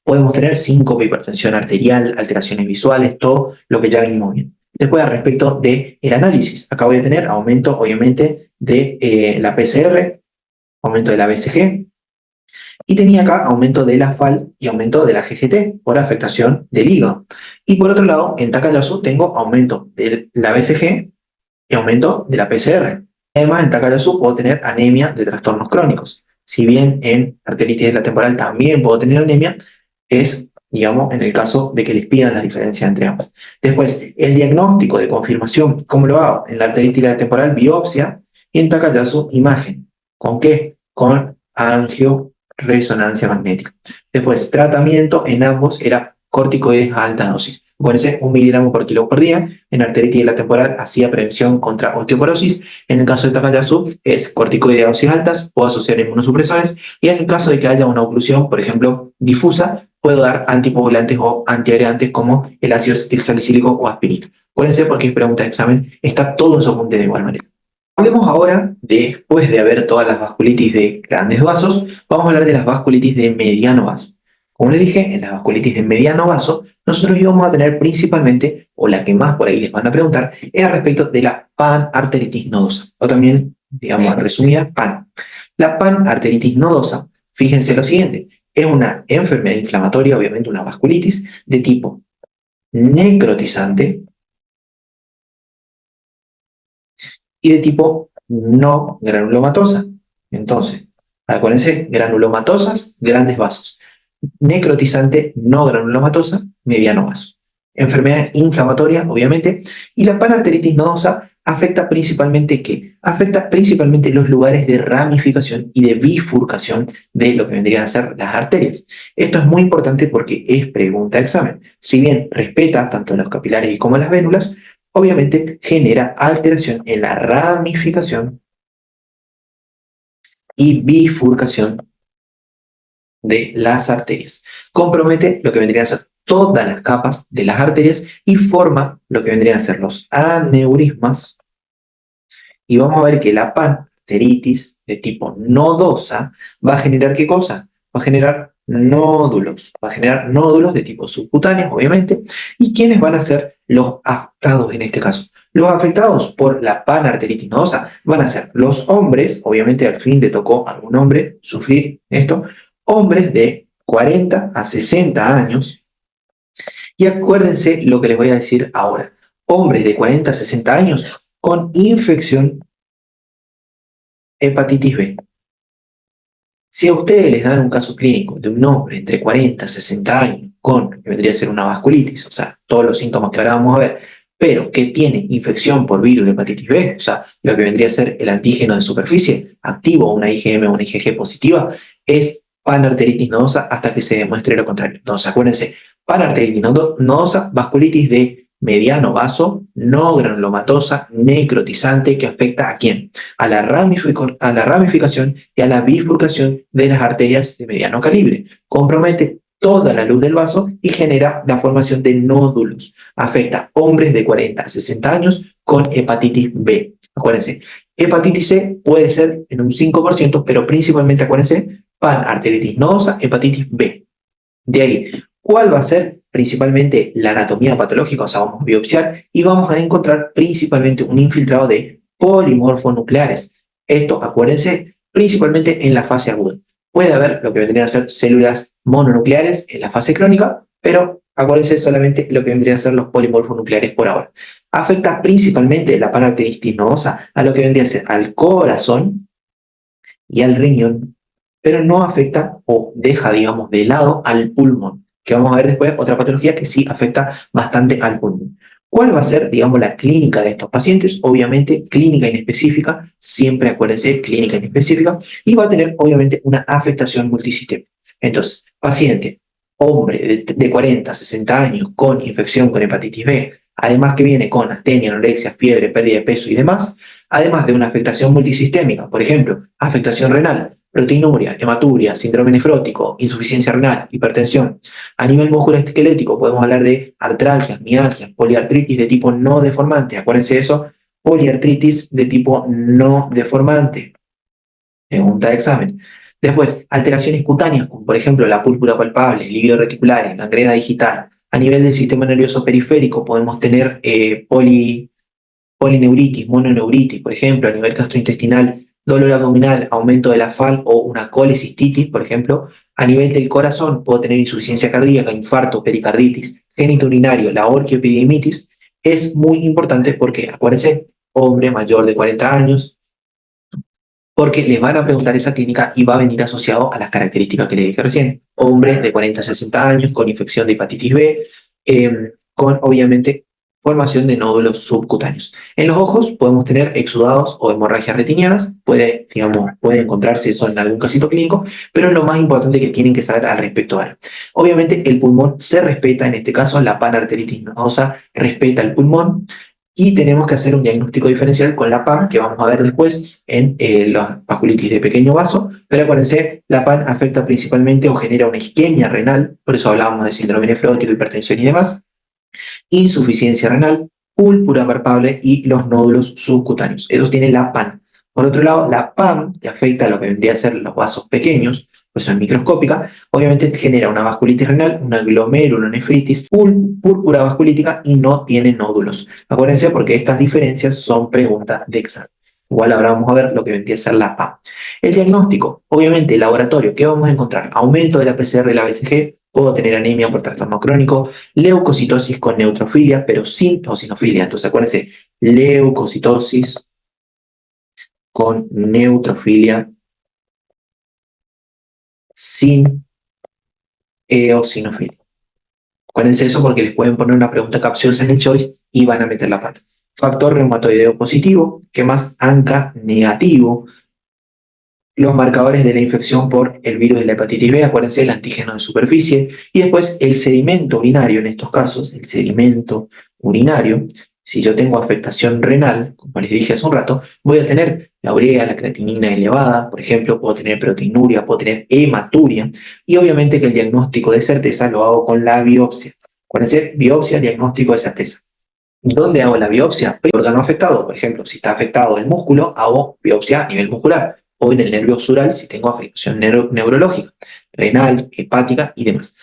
Podemos tener síncope, hipertensión arterial, alteraciones visuales, todo lo que ya venimos viendo. Después, al respecto del análisis, acá voy a tener aumento, obviamente, de la PCR, aumento de la BCG, y tenía acá aumento de la FAL y aumento de la GGT por afectación del hígado. Y por otro lado, en Takayasu tengo aumento de la BCG y aumento de la PCR. Además, en Takayasu puedo tener anemia de trastornos crónicos. Si bien en arteritis de la temporal también puedo tener anemia, es, digamos, en el caso de que les pidan la diferencia entre ambas. Después, el diagnóstico de confirmación, ¿cómo lo hago? En la arteritis de la temporal, biopsia, y en Takayasu, imagen. ¿Con qué? Con angioresonancia magnética. Después, tratamiento en ambos era corticoides a alta dosis. Acuérdense, 1 miligramo por kilo por día. En arteritis de la temporal hacía prevención contra osteoporosis. En el caso de Takayasu es corticoide a dosis altas o asociar inmunosupresores. Y en el caso de que haya una oclusión, por ejemplo, difusa, puedo dar anticoagulantes o antiagregantes como el ácido acetilsalicílico o aspirina. Acuérdense porque es pregunta de examen, está todo en su apunte de igual manera. Hablemos ahora, después de haber todas las vasculitis de grandes vasos, vamos a hablar de las vasculitis de mediano vaso. Como les dije, en las vasculitis de mediano vaso, nosotros íbamos a tener principalmente, o la que más por ahí les van a preguntar, es al respecto de la panarteritis nodosa, o también, digamos, resumida, PAN. La panarteritis nodosa, fíjense lo siguiente, es una enfermedad inflamatoria, obviamente una vasculitis, de tipo necrotizante y de tipo no granulomatosa. Entonces, acuérdense, granulomatosas, grandes vasos. Necrotizante, no granulomatosa, mediano vaso. Enfermedad inflamatoria, obviamente, y la panarteritis nodosa afecta principalmente ¿qué? Afecta principalmente los lugares de ramificación y de bifurcación de lo que vendrían a ser las arterias. Esto es muy importante porque es pregunta de examen. Si bien respeta tanto los capilares como las vénulas, obviamente genera alteración en la ramificación y bifurcación de las arterias. Compromete lo que vendrían a ser todas las capas de las arterias y forma lo que vendrían a ser los aneurismas. Y vamos a ver que la panarteritis de tipo nodosa va a generar ¿qué cosa? Va a generar nódulos. Va a generar nódulos de tipo subcutáneo, obviamente. ¿Y quiénes van a ser los afectados en este caso? Los afectados por la panarteritis nodosa van a ser los hombres, obviamente al fin le tocó a algún hombre sufrir esto, hombres de 40 a 60 años. Y acuérdense lo que les voy a decir ahora. Hombres de 40 a 60 años con infección hepatitis B. Si a ustedes les dan un caso clínico de un hombre entre 40 y 60 años con, que vendría a ser una vasculitis, o sea, todos los síntomas que ahora vamos a ver, pero que tiene infección por virus de hepatitis B, o sea, lo que vendría a ser el antígeno de superficie activo, una IgM o una IgG positiva, es panarteritis nodosa hasta que se demuestre lo contrario. Entonces, acuérdense, panarteritis nodosa, vasculitis de mediano vaso, no granulomatosa, necrotizante, que afecta ¿a quién? A la ramificación y a la bifurcación de las arterias de mediano calibre. Compromete toda la luz del vaso y genera la formación de nódulos. Afecta a hombres de 40 a 60 años con hepatitis B. Acuérdense, hepatitis C puede ser en un 5%, pero principalmente, acuérdense, panarteritis nodosa, hepatitis B. De ahí, ¿cuál va a ser principalmente la anatomía patológica? O sea, vamos a biopsiar y vamos a encontrar principalmente un infiltrado de polimorfonucleares. Esto, acuérdense, principalmente en la fase aguda. Puede haber lo que vendrían a ser células mononucleares en la fase crónica, pero acuérdense solamente lo que vendrían a ser los polimorfonucleares por ahora. Afecta principalmente la panarteritis nodosa a lo que vendría a ser al corazón y al riñón, pero no afecta o deja, digamos, de lado al pulmón, que vamos a ver después otra patología que sí afecta bastante al pulmón. ¿Cuál va a ser, digamos, la clínica de estos pacientes? Obviamente, clínica inespecífica, siempre acuérdense, clínica inespecífica, y va a tener, obviamente, una afectación multisistémica. Entonces, paciente, hombre de 40 a 60 años con infección con hepatitis B, además que viene con astenia, anorexia, fiebre, pérdida de peso y demás, además de una afectación multisistémica, por ejemplo, afectación renal, proteinuria, hematuria, síndrome nefrótico, insuficiencia renal, hipertensión. A nivel musculoesquelético podemos hablar de artralgias, mialgias, poliartritis de tipo no deformante. Acuérdense de eso, poliartritis de tipo no deformante. Pregunta de examen. Después, alteraciones cutáneas, como por ejemplo la púrpura palpable, líquido reticular, gangrena digital. A nivel del sistema nervioso periférico podemos tener polineuritis, mononeuritis, por ejemplo, a nivel gastrointestinal, dolor abdominal, aumento de la FAL o una colecistitis, por ejemplo. A nivel del corazón puedo tener insuficiencia cardíaca, infarto, pericarditis, genitourinario, la orquiopididimitis. Es muy importante porque, acuérdense, hombre mayor de 40 años, porque les van a preguntar esa clínica y va a venir asociado a las características que les dije recién. Hombres de 40 a 60 años con infección de hepatitis B, con obviamente formación de nódulos subcutáneos. En los ojos podemos tener exudados o hemorragias retinianas, puede encontrarse eso en algún casito clínico, pero es lo más importante que tienen que saber al respecto ahora. Obviamente el pulmón se respeta, en este caso la panarteritis nodosa respeta el pulmón, y tenemos que hacer un diagnóstico diferencial con la PAN, que vamos a ver después en la vasculitis de pequeño vaso, pero acuérdense, la PAN afecta principalmente o genera una isquemia renal, por eso hablábamos de síndrome nefrótico, hipertensión y demás, insuficiencia renal, púrpura palpable y los nódulos subcutáneos. Eso tiene la PAN. Por otro lado, la PAM, que afecta a lo que vendría a ser los vasos pequeños, pues es microscópica, obviamente genera una vasculitis renal, una glomerulonefritis, púrpura vasculítica y no tiene nódulos. Acuérdense porque estas diferencias son preguntas de examen. Igual ahora vamos a ver lo que vendría a ser la PAM. El diagnóstico, obviamente el laboratorio, ¿qué vamos a encontrar? Aumento de la PCR y la BCG, puedo tener anemia por trastorno crónico, leucocitosis con neutrofilia, pero sin eosinofilia. Entonces acuérdense, leucocitosis con neutrofilia sin eosinofilia. Acuérdense eso porque les pueden poner una pregunta capciosa en el choice y van a meter la pata. Factor reumatoideo positivo, ¿qué más? ANCA negativo. Los marcadores de la infección por el virus de la hepatitis B, acuérdense el antígeno de superficie, y después el sedimento urinario en estos casos, el sedimento urinario. Si yo tengo afectación renal, como les dije hace un rato, voy a tener la urea, la creatinina elevada, por ejemplo, puedo tener proteinuria, puedo tener hematuria, y obviamente que el diagnóstico de certeza lo hago con la biopsia. Acuérdense, biopsia, diagnóstico de certeza. ¿Dónde hago la biopsia? El órgano afectado, por ejemplo, si está afectado el músculo, hago biopsia a nivel muscular, o en el nervio sural si tengo afectación neurológica, renal, hepática y demás.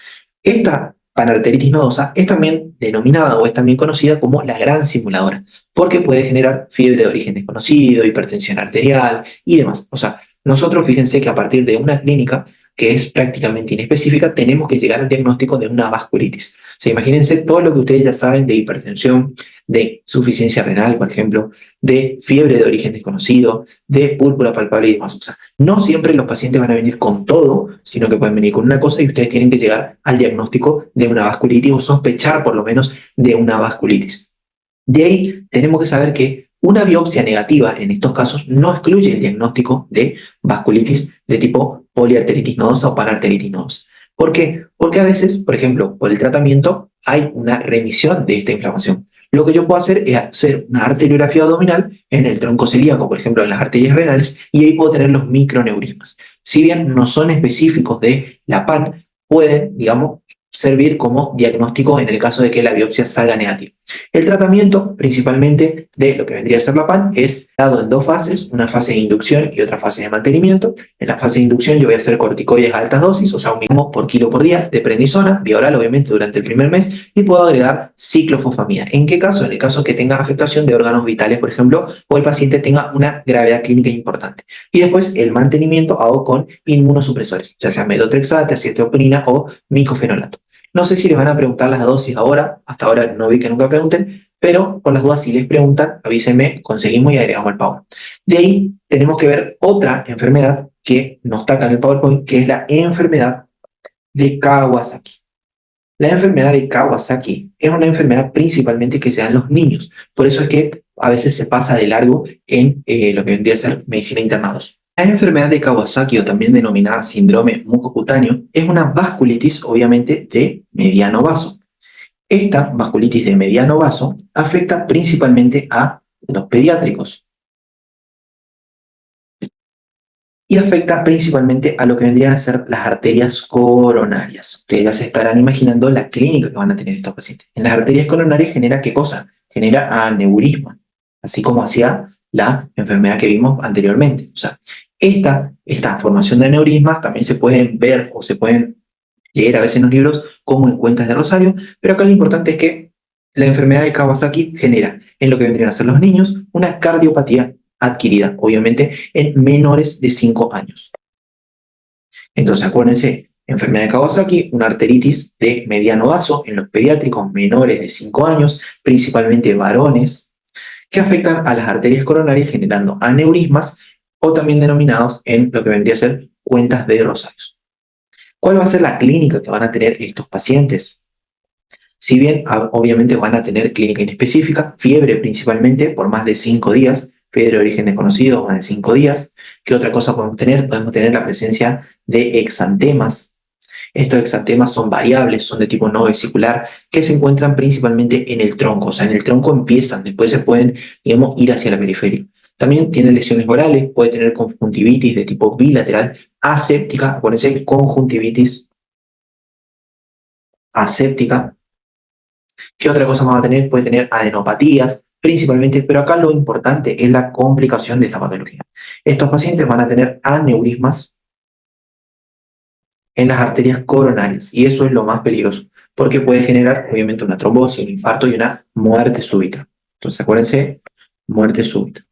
Esta panarteritis nodosa es también denominada o es también conocida como la gran simuladora, porque puede generar fiebre de origen desconocido, hipertensión arterial y demás. O sea, nosotros fíjense que a partir de una clínica que es prácticamente inespecífica, tenemos que llegar al diagnóstico de una vasculitis. O sea, imagínense todo lo que ustedes ya saben de hipertensión, de suficiencia renal, por ejemplo, de fiebre de origen desconocido, de púrpura palpable y demás. O sea, no siempre los pacientes van a venir con todo, sino que pueden venir con una cosa y ustedes tienen que llegar al diagnóstico de una vasculitis o sospechar por lo menos de una vasculitis. De ahí tenemos que saber que una biopsia negativa en estos casos no excluye el diagnóstico de vasculitis de tipo poliarteritis nodosa o panarteritis nodosa. ¿Por qué? Porque a veces, por ejemplo, por el tratamiento hay una remisión de esta inflamación. Lo que yo puedo hacer es hacer una arteriografía abdominal en el tronco celíaco, por ejemplo, en las arterias renales, y ahí puedo tener los microneurismas. Si bien no son específicos de la PAN, pueden, digamos, servir como diagnóstico en el caso de que la biopsia salga negativa. El tratamiento, principalmente de lo que vendría a ser la PAN, es dado en dos fases, una fase de inducción y otra fase de mantenimiento. En la fase de inducción yo voy a hacer corticoides a altas dosis, o sea, un miligramo por kilo por día de prednisona, vía oral obviamente durante el primer mes, y puedo agregar ciclofosfamida. ¿En qué caso? En el caso que tenga afectación de órganos vitales, por ejemplo, o el paciente tenga una gravedad clínica importante. Y después el mantenimiento hago con inmunosupresores, ya sea metotrexate, acetoprina o micofenolato. No sé si les van a preguntar las dosis ahora, hasta ahora no vi que nunca pregunten, pero por las dudas si les preguntan, avísenme, conseguimos y agregamos el Power. De ahí tenemos que ver otra enfermedad que no está acá en el PowerPoint, que es la enfermedad de Kawasaki. La enfermedad de Kawasaki es una enfermedad principalmente que se da en los niños, por eso es que a veces se pasa de largo en lo que vendría a ser medicina internados. La enfermedad de Kawasaki, o también denominada síndrome mucocutáneo, es una vasculitis obviamente de mediano vaso. Esta vasculitis de mediano vaso afecta principalmente a los pediátricos y afecta principalmente a lo que vendrían a ser las arterias coronarias. Ustedes ya se estarán imaginando la clínica que van a tener estos pacientes. En las arterias coronarias genera ¿qué cosa? Genera aneurisma, así como hacía la enfermedad que vimos anteriormente. O sea, esta formación de aneurismas también se pueden ver o se pueden leer a veces en los libros como en cuentas de Rosario, pero acá lo importante es que la enfermedad de Kawasaki genera en lo que vendrían a ser los niños una cardiopatía adquirida, obviamente en menores de 5 años. Entonces acuérdense, enfermedad de Kawasaki, una arteritis de mediano vaso en los pediátricos menores de 5 años, principalmente varones, que afectan a las arterias coronarias generando aneurismas o también denominados en lo que vendría a ser cuentas de Rosarios. ¿Cuál va a ser la clínica que van a tener estos pacientes? Si bien obviamente van a tener clínica inespecífica, fiebre principalmente por más de 5 días, fiebre de origen desconocido más de 5 días. ¿Qué otra cosa podemos tener? Podemos tener la presencia de exantemas Estos exantemas son variables, son de tipo no vesicular, que se encuentran principalmente en el tronco. O sea, en el tronco empiezan, después se pueden, digamos, ir hacia la periferia. También tiene lesiones orales, puede tener conjuntivitis de tipo bilateral, aséptica, acuérdense, conjuntivitis aséptica. ¿Qué otra cosa más va a tener? Puede tener adenopatías, principalmente, pero acá lo importante es la complicación de esta patología. Estos pacientes van a tener aneurismas en las arterias coronarias, y eso es lo más peligroso, porque puede generar, obviamente, una trombosis, un infarto y una muerte súbita. Entonces, acuérdense, muerte súbita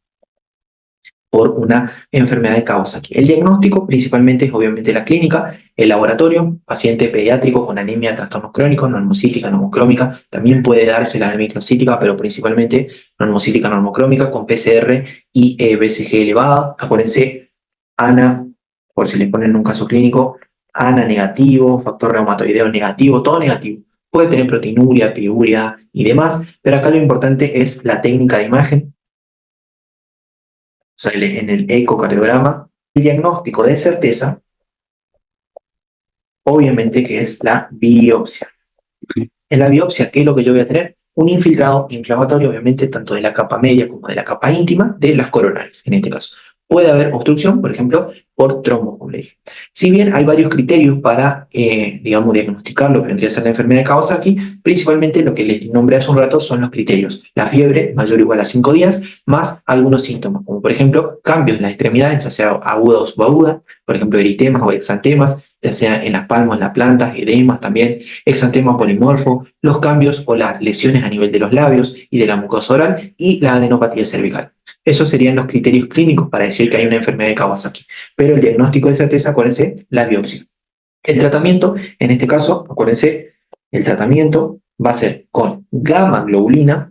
por una enfermedad de Kawasaki. El diagnóstico principalmente es obviamente la clínica, el laboratorio, paciente pediátrico con anemia de trastornos crónicos, normocítica, normocrómica, también puede darse la anemia microcítica, pero principalmente normocítica, normocrómica con PCR y BCG elevada. Acuérdense, ANA, por si le ponen un caso clínico, ANA negativo, factor reumatoideo negativo, todo negativo. Puede tener proteinuria, piuria y demás, pero acá lo importante es la técnica de imagen, o sea, en el ecocardiograma, el diagnóstico de certeza, obviamente que es la biopsia. En la biopsia, ¿qué es lo que yo voy a tener? Un infiltrado inflamatorio, obviamente, tanto de la capa media como de la capa íntima de las coronarias, en este caso. Puede haber obstrucción, por ejemplo, por trombo, como le dije. Si bien hay varios criterios para, digamos, diagnosticar lo que vendría a ser la enfermedad de Kawasaki, principalmente lo que les nombré hace un rato son los criterios. La fiebre mayor o igual a 5 días, más algunos síntomas, como por ejemplo, cambios en las extremidades, ya sea aguda o subaguda, por ejemplo, eritemas o exantemas, ya sea en las palmas, en las plantas, edemas también, exantema polimorfo, los cambios o las lesiones a nivel de los labios y de la mucosa oral y la adenopatía cervical. Esos serían los criterios clínicos para decir que hay una enfermedad de Kawasaki. Pero el diagnóstico de certeza, acuérdense, la biopsia. El tratamiento, en este caso, acuérdense, el tratamiento va a ser con gamma globulina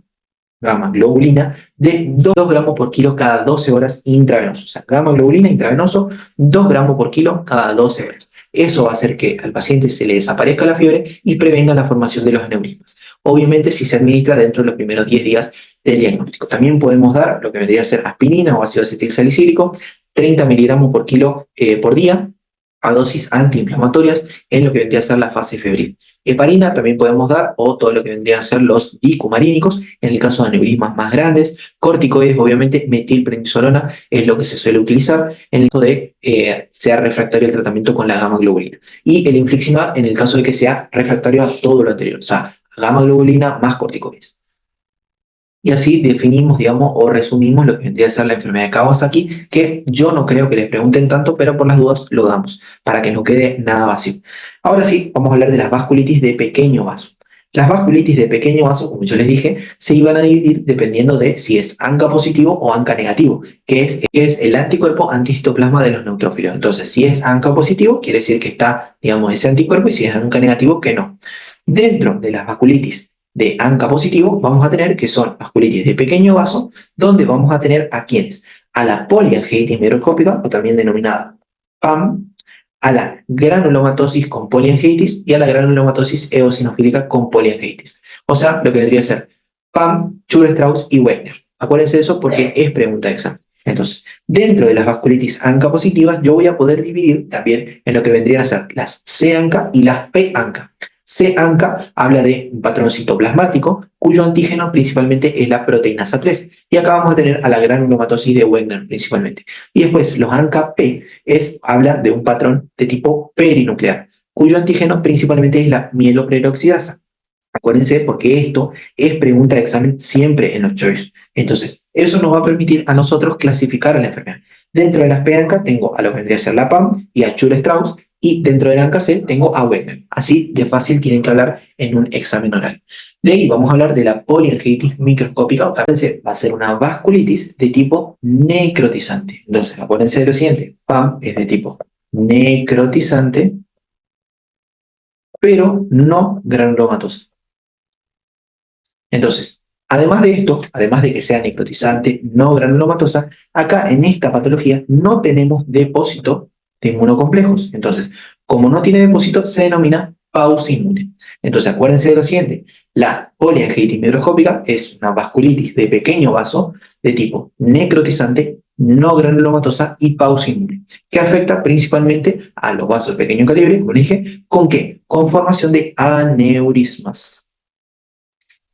de 2 gramos por kilo cada 12 horas intravenoso. O sea, gamma globulina intravenoso, 2 gramos por kilo cada 12 horas. Eso va a hacer que al paciente se le desaparezca la fiebre y prevenga la formación de los aneurismas. Obviamente, si se administra dentro de los primeros 10 días del diagnóstico. También podemos dar lo que vendría a ser aspirina o ácido acetilsalicílico, 30 miligramos por kilo por día, a dosis antiinflamatorias en lo que vendría a ser la fase febril. Heparina también podemos dar, o todo lo que vendrían a ser los dicumarínicos, en el caso de aneurismas más grandes. Corticoides, obviamente, metilprednisolona es lo que se suele utilizar en el caso de sea refractario al tratamiento con la gamma globulina. Y el infliximab en el caso de que sea refractario a todo lo anterior, o sea, gamma globulina más corticoides. Y así definimos, digamos, o resumimos lo que vendría a ser la enfermedad de Kawasaki, que yo no creo que les pregunten tanto, pero por las dudas lo damos, para que no quede nada vacío. Ahora sí, vamos a hablar de las vasculitis de pequeño vaso. Las vasculitis de pequeño vaso, como yo les dije, se iban a dividir dependiendo de si es ANCA positivo o ANCA negativo, que es el anticuerpo anticitoplasma de los neutrófilos. Entonces, si es ANCA positivo, quiere decir que está, digamos, ese anticuerpo, y si es ANCA negativo, que no. Dentro de las vasculitis de ANCA positivo, vamos a tener que son vasculitis de pequeño vaso, donde vamos a tener a quienes, a la poliangiitis microscópica, o también denominada PAM, a la granulomatosis con poliangiitis y a la granulomatosis eosinofílica con poliangiitis. O sea, lo que vendría a ser PAM, Church-Strauss y Wegner. Acuérdense de eso porque es pregunta de examen. Entonces, dentro de las vasculitis ANCA positivas, yo voy a poder dividir también en lo que vendrían a ser las C-ANCA y las P-ANCA. C-ANCA habla de un patrón citoplasmático cuyo antígeno principalmente es la proteinasa 3. Y acá vamos a tener a la granulomatosis de Wegner principalmente. Y después los ANCA-P habla de un patrón de tipo perinuclear, cuyo antígeno principalmente es la mieloperoxidasa. Acuérdense porque esto es pregunta de examen siempre en los choice. Entonces, eso nos va a permitir a nosotros clasificar a la enfermedad. Dentro de las P-ANCA tengo a lo que vendría a ser la PAM y a Church-Strauss, y dentro del ANCA-C tengo a Wegner. Así de fácil tienen que hablar en un examen oral. De ahí vamos a hablar de la poliangiitis microscópica. Acuérdense, va a ser una vasculitis de tipo necrotizante. Entonces, acuérdense de lo siguiente. PAM es de tipo necrotizante, pero no granulomatosa. Entonces, además de esto, además de que sea necrotizante, no granulomatosa, acá en esta patología no tenemos depósito de inmunocomplejos. Entonces, como no tiene depósito, se denomina pausinmune. Entonces, acuérdense de lo siguiente. La poliangiitis microscópica es una vasculitis de pequeño vaso de tipo necrotizante no granulomatosa y pausinmune, que afecta principalmente a los vasos de pequeño calibre, como dije, ¿con qué? Con formación de aneurismas.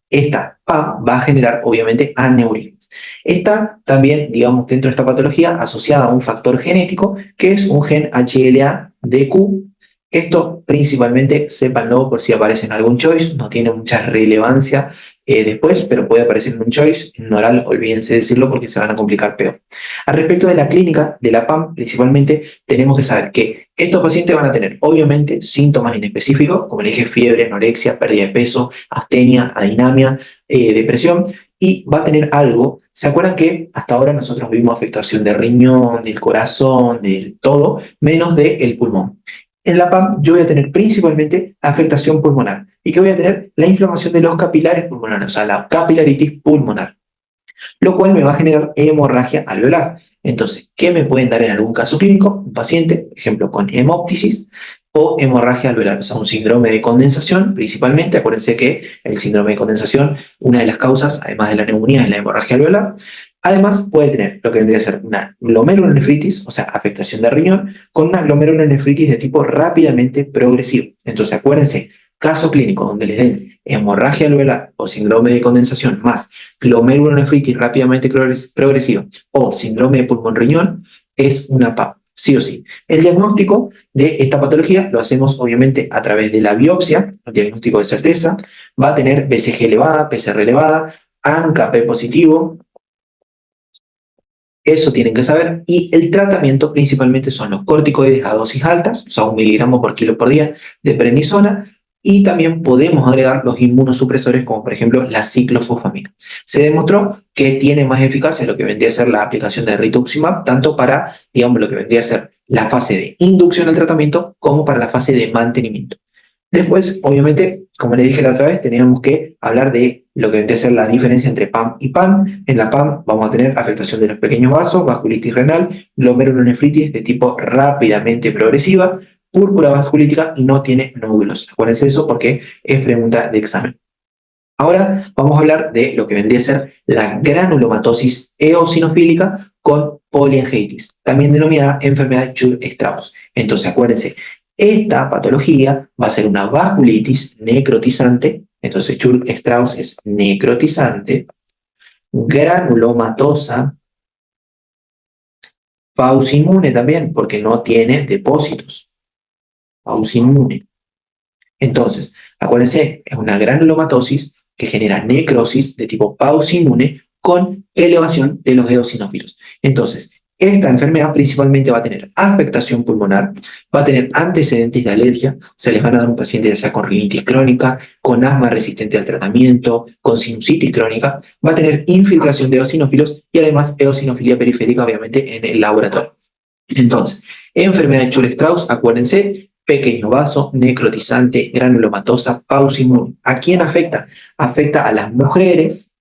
Esta PAM va a generar, obviamente, aneurismas. Está también, digamos, dentro de esta patología asociada a un factor genético que es un gen HLA-DQ. Esto principalmente, sépanlo por si aparece en algún choice, no tiene mucha relevancia después, pero puede aparecer en un choice, en un oral, olvídense de decirlo porque se van a complicar peor. Al respecto de la clínica de la PAM, principalmente tenemos que saber que estos pacientes van a tener, obviamente, síntomas inespecíficos, como le dije, fiebre, anorexia, pérdida de peso, astenia, adinamia, depresión, y va a tener algo. ¿Se acuerdan que hasta ahora nosotros vimos afectación del riñón, del corazón, del todo, menos del pulmón? En la PAM yo voy a tener principalmente afectación pulmonar y que voy a tener la inflamación de los capilares pulmonares, o sea, la capilaritis pulmonar, lo cual me va a generar hemorragia alveolar. Entonces, ¿qué me pueden dar en algún caso clínico? Un paciente, por ejemplo, con hemóptisis o hemorragia alveolar, o sea, un síndrome de condensación, principalmente. Acuérdense que el síndrome de condensación, una de las causas, además de la neumonía, es la hemorragia alveolar. Además, puede tener lo que vendría a ser una glomerulonefritis, o sea, afectación de riñón, con una glomerulonefritis de tipo rápidamente progresivo. Entonces, acuérdense, caso clínico donde les den hemorragia alveolar o síndrome de condensación más glomerulonefritis rápidamente progresiva o síndrome de pulmón-riñón, es una PAP, sí o sí. El diagnóstico de esta patología lo hacemos obviamente a través de la biopsia, el diagnóstico de certeza, va a tener BCG elevada, PCR elevada, ANCA-P positivo, eso tienen que saber, y el tratamiento principalmente son los corticoides a dosis altas, o sea, 1 miligramo por kilo por día de prednisona, y también podemos agregar los inmunosupresores como por ejemplo la ciclofosfamina. Se demostró que tiene más eficacia lo que vendría a ser la aplicación de rituximab, tanto para, digamos, lo que vendría a ser la fase de inducción al tratamiento como para la fase de mantenimiento. Después, obviamente, como les dije la otra vez, teníamos que hablar de lo que vendría a ser la diferencia entre PAM y PAN. En la PAM vamos a tener afectación de los pequeños vasos, vasculitis renal, glomerulonefritis de tipo rápidamente progresiva, púrpura vasculítica y no tiene nódulos. Acuérdense de eso porque es pregunta de examen. Ahora vamos a hablar de lo que vendría a ser la granulomatosis eosinofílica con poliangiitis, también denominada enfermedad de Churg-Strauss. Entonces, acuérdense, esta patología va a ser una vasculitis necrotizante, entonces Churg-Strauss es necrotizante, granulomatosa, pausinmune también, porque no tiene depósitos, pausinmune. Entonces, acuérdense, es una granulomatosis que genera necrosis de tipo pausinmune con elevación de los eosinófilos. Entonces, esta enfermedad principalmente va a tener afectación pulmonar, va a tener antecedentes de alergia, se les van a dar un paciente ya sea con rinitis crónica, con asma resistente al tratamiento, con sinusitis crónica, va a tener infiltración de eosinófilos y además eosinofilia periférica, obviamente, en el laboratorio. Entonces, enfermedad de Churg-Strauss, acuérdense, pequeño vaso, necrotizante, granulomatosa, pausinmune. ¿A quién afecta? Afecta a las mujeres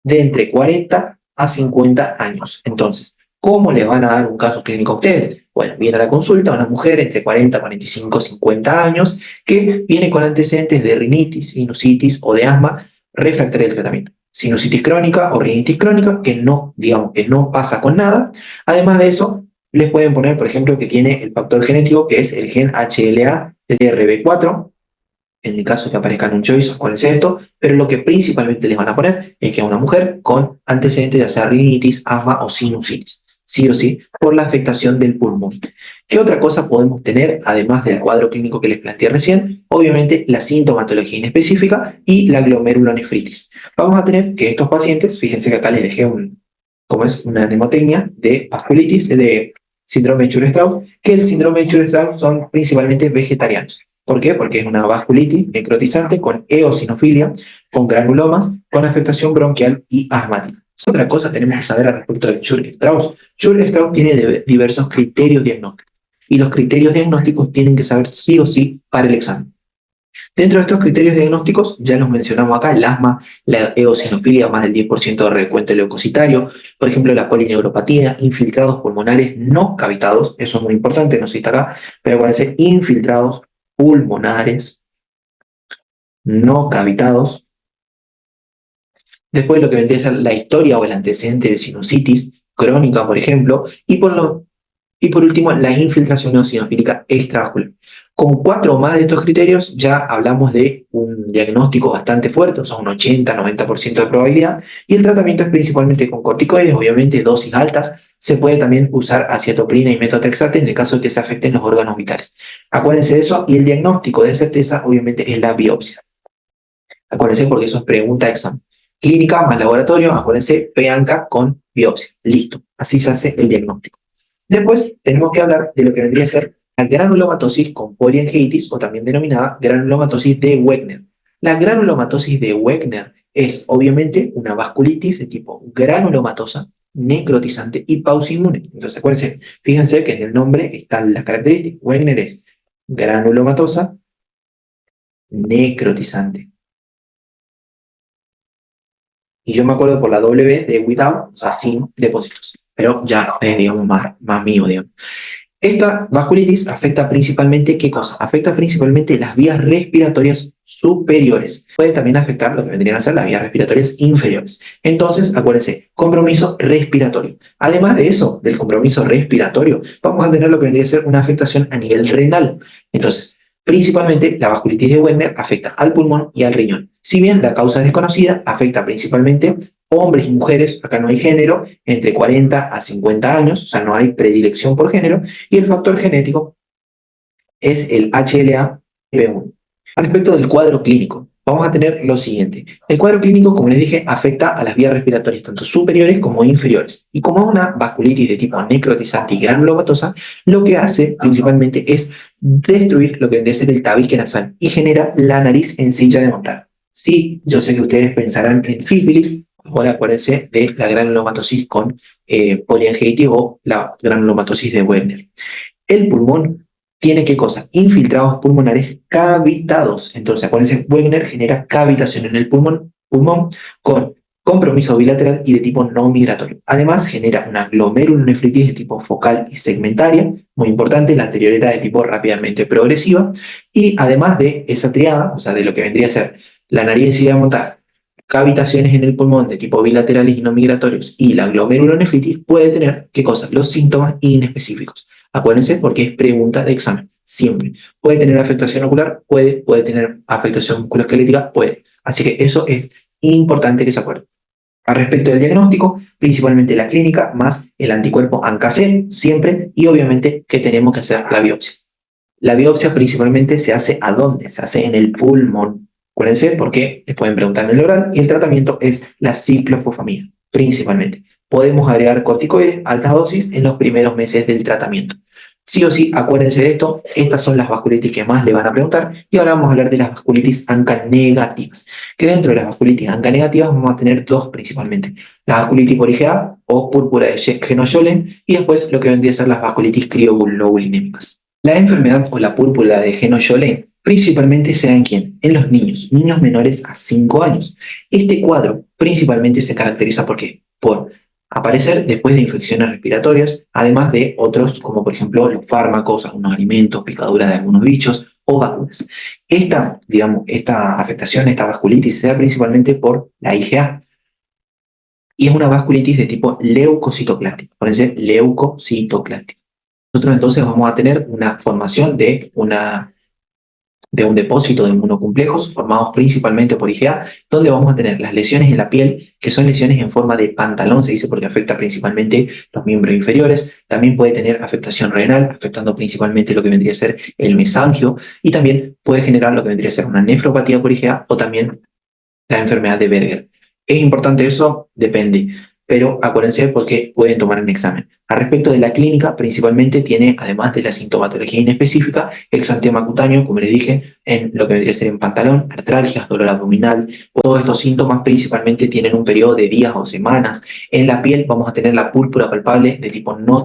de entre 40 a 50 años. Entonces, ¿cómo le van a dar un caso clínico a ustedes? Bueno, viene a la consulta una mujer entre 40, 45, 50 años que viene con antecedentes de rinitis, sinusitis o de asma refractaria al tratamiento. Sinusitis crónica o rinitis crónica que no, digamos, que no pasa con nada. Además de eso, les pueden poner, por ejemplo, que tiene el factor genético que es el gen HLA-TRB4, en el caso que aparezca en un choice, acuérdense de esto, pero lo que principalmente les van a poner es que a una mujer con antecedentes ya sea rinitis, asma o sinusitis, sí o sí, por la afectación del pulmón. ¿Qué otra cosa podemos tener, además del cuadro clínico que les planteé recién? Obviamente la sintomatología inespecífica y la glomerulonefritis. Vamos a tener que estos pacientes, fíjense que acá les dejé como es una mnemotecnia de vasculitis, de síndrome de Churg-Strauss, que el síndrome de Churg-Strauss son principalmente vegetarianos. ¿Por qué? Porque es una vasculitis necrotizante con eosinofilia, con granulomas, con afectación bronquial y asmática. Otra cosa tenemos que saber al respecto de Churg-Strauss. Churg-Strauss tiene diversos criterios diagnósticos y los criterios diagnósticos tienen que saber sí o sí para el examen. Dentro de estos criterios diagnósticos, ya los mencionamos acá, el asma, la eosinofilia, más del 10% de recuento leucocitario, por ejemplo, la polineuropatía, infiltrados pulmonares no cavitados, eso es muy importante, no se cita acá, pero acuérdense, infiltrados pulmonares no cavitados. Después lo que vendría a ser la historia o el antecedente de sinusitis, crónica, por ejemplo, y por último, la infiltración eosinofílica extravascular. Con 4 o más de estos criterios ya hablamos de un diagnóstico bastante fuerte, o sea, un 80-90% de probabilidad, y el tratamiento es principalmente con corticoides, obviamente dosis altas. Se puede también usar acetoprina y metotrexate en el caso de que se afecten los órganos vitales. Acuérdense de eso, y el diagnóstico de certeza obviamente es la biopsia. Acuérdense porque eso es pregunta de examen. Clínica más laboratorio, acuérdense, PEANCA con biopsia. Listo, así se hace el diagnóstico. Después tenemos que hablar de lo que vendría a ser la granulomatosis con poliangiitis o también denominada granulomatosis de Wegener. La granulomatosis de Wegener es obviamente una vasculitis de tipo granulomatosa, necrotizante y pausinmune. Entonces acuérdense, fíjense que en el nombre están las características. Wegener es granulomatosa, necrotizante. Y yo me acuerdo por la W de without, o sea, sin depósitos. Pero ya es, digamos, más mío, digamos. Esta vasculitis afecta principalmente, ¿qué cosa? Afecta principalmente las vías respiratorias superiores. Puede también afectar lo que vendrían a ser las vías respiratorias inferiores. Entonces, acuérdense, compromiso respiratorio. Además de eso, del compromiso respiratorio, vamos a tener lo que vendría a ser una afectación a nivel renal. Entonces, principalmente la vasculitis de Wegener afecta al pulmón y al riñón. Si bien la causa es desconocida, afecta principalmente hombres y mujeres, acá no hay género, entre 40 a 50 años, o sea, no hay predilección por género, y el factor genético es el HLA-B1. Respecto del cuadro clínico, vamos a tener lo siguiente. El cuadro clínico, como les dije, afecta a las vías respiratorias, tanto superiores como inferiores. Y como es una vasculitis de tipo necrotizante y granulomatosa, lo que hace principalmente es destruir lo que vendría a ser el tabique nasal y genera la nariz en silla de montar. Sí, yo sé que ustedes pensarán en sífilis. Ahora acuérdense de la granulomatosis con poliangiitis o la granulomatosis de Wegener. El pulmón tiene ¿qué cosa? Infiltrados pulmonares cavitados. Entonces, acuérdense, Wegener genera cavitación en el pulmón con compromiso bilateral y de tipo no migratorio. Además, genera una glomerulonefritis de tipo focal y segmentaria, muy importante, la anterior era de tipo rápidamente progresiva, y además de esa triada, o sea, de lo que vendría a ser la nariz en silla de montar, cavitaciones en el pulmón de tipo bilaterales y no migratorios y la glomerulonefritis, puede tener, ¿qué cosa? Los síntomas inespecíficos. Acuérdense porque es pregunta de examen, siempre. ¿Puede tener afectación ocular? Puede tener afectación musculoesquelética, puede. Así que eso es importante que se acuerden. Al respecto del diagnóstico, principalmente la clínica, más el anticuerpo ANCA-C, siempre, y obviamente que tenemos que hacer la biopsia. La biopsia principalmente se hace ¿a dónde? Se hace en el pulmón. Acuérdense porque les pueden preguntar en el oral, y el tratamiento es la ciclofosfamida, principalmente. Podemos agregar corticoides, altas dosis, en los primeros meses del tratamiento. Sí o sí, acuérdense de esto, estas son las vasculitis que más le van a preguntar, y ahora vamos a hablar de las vasculitis ANCA negativas, que dentro de las vasculitis ANCA negativas vamos a tener dos principalmente, la vasculitis por IgA o púrpura de Jeno-Scholen, y después lo que vendría a ser las vasculitis crioglobulinémicas. La enfermedad o la púrpura de Jeno-Scholen principalmente se da en quién? En los niños menores a 5 años. Este cuadro principalmente se caracteriza ¿por qué? Por aparecer después de infecciones respiratorias, además de otros como por ejemplo los fármacos, algunos alimentos, picaduras de algunos bichos o vacunas. Esta afectación, esta vasculitis se da principalmente por la IgA y es una vasculitis de tipo leucocitoclástico, por decir leucocitoclástico. Nosotros entonces vamos a tener una formación de un depósito de inmunocomplejos formados principalmente por IgA, donde vamos a tener las lesiones en la piel, que son lesiones en forma de pantalón, se dice porque afecta principalmente los miembros inferiores. También puede tener afectación renal, afectando principalmente lo que vendría a ser el mesangio, y también puede generar lo que vendría a ser una nefropatía por IgA o también la enfermedad de Berger. ¿Es importante eso? Depende, pero acuérdense porque pueden tomar un examen. Al respecto de la clínica, principalmente tiene, además de la sintomatología inespecífica, exantema cutáneo, como les dije, en lo que vendría a ser en pantalón, artralgias, dolor abdominal. Todos estos síntomas principalmente tienen un periodo de días o semanas. En la piel vamos a tener la púrpura palpable de tipo no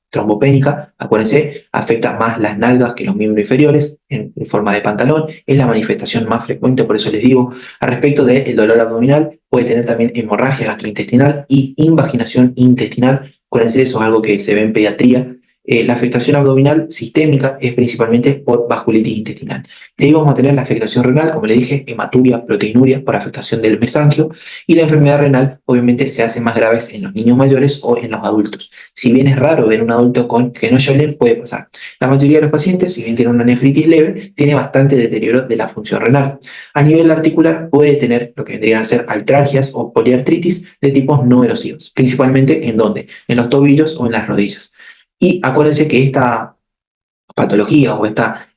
trombopénica, acuérdense, afecta más las nalgas que los miembros inferiores en forma de pantalón, es la manifestación más frecuente, por eso les digo. Al respecto del dolor abdominal, puede tener también hemorragia gastrointestinal y invaginación intestinal. Acuérdense, eso es algo que se ve en pediatría, La afectación abdominal sistémica es principalmente por vasculitis intestinal. De ahí vamos a tener la afectación renal, como le dije, hematuria, proteinuria por afectación del mesangio, y la enfermedad renal obviamente se hace más graves en los niños mayores o en los adultos. Si bien es raro ver un adulto con Genioschellen, puede pasar. La mayoría de los pacientes, si bien tienen una nefritis leve, tiene bastante deterioro de la función renal. A nivel articular puede tener lo que vendrían a ser artralgias o poliartritis de tipos no erosivos, principalmente ¿en dónde? En los tobillos o en las rodillas. Y acuérdense que esta patología o esta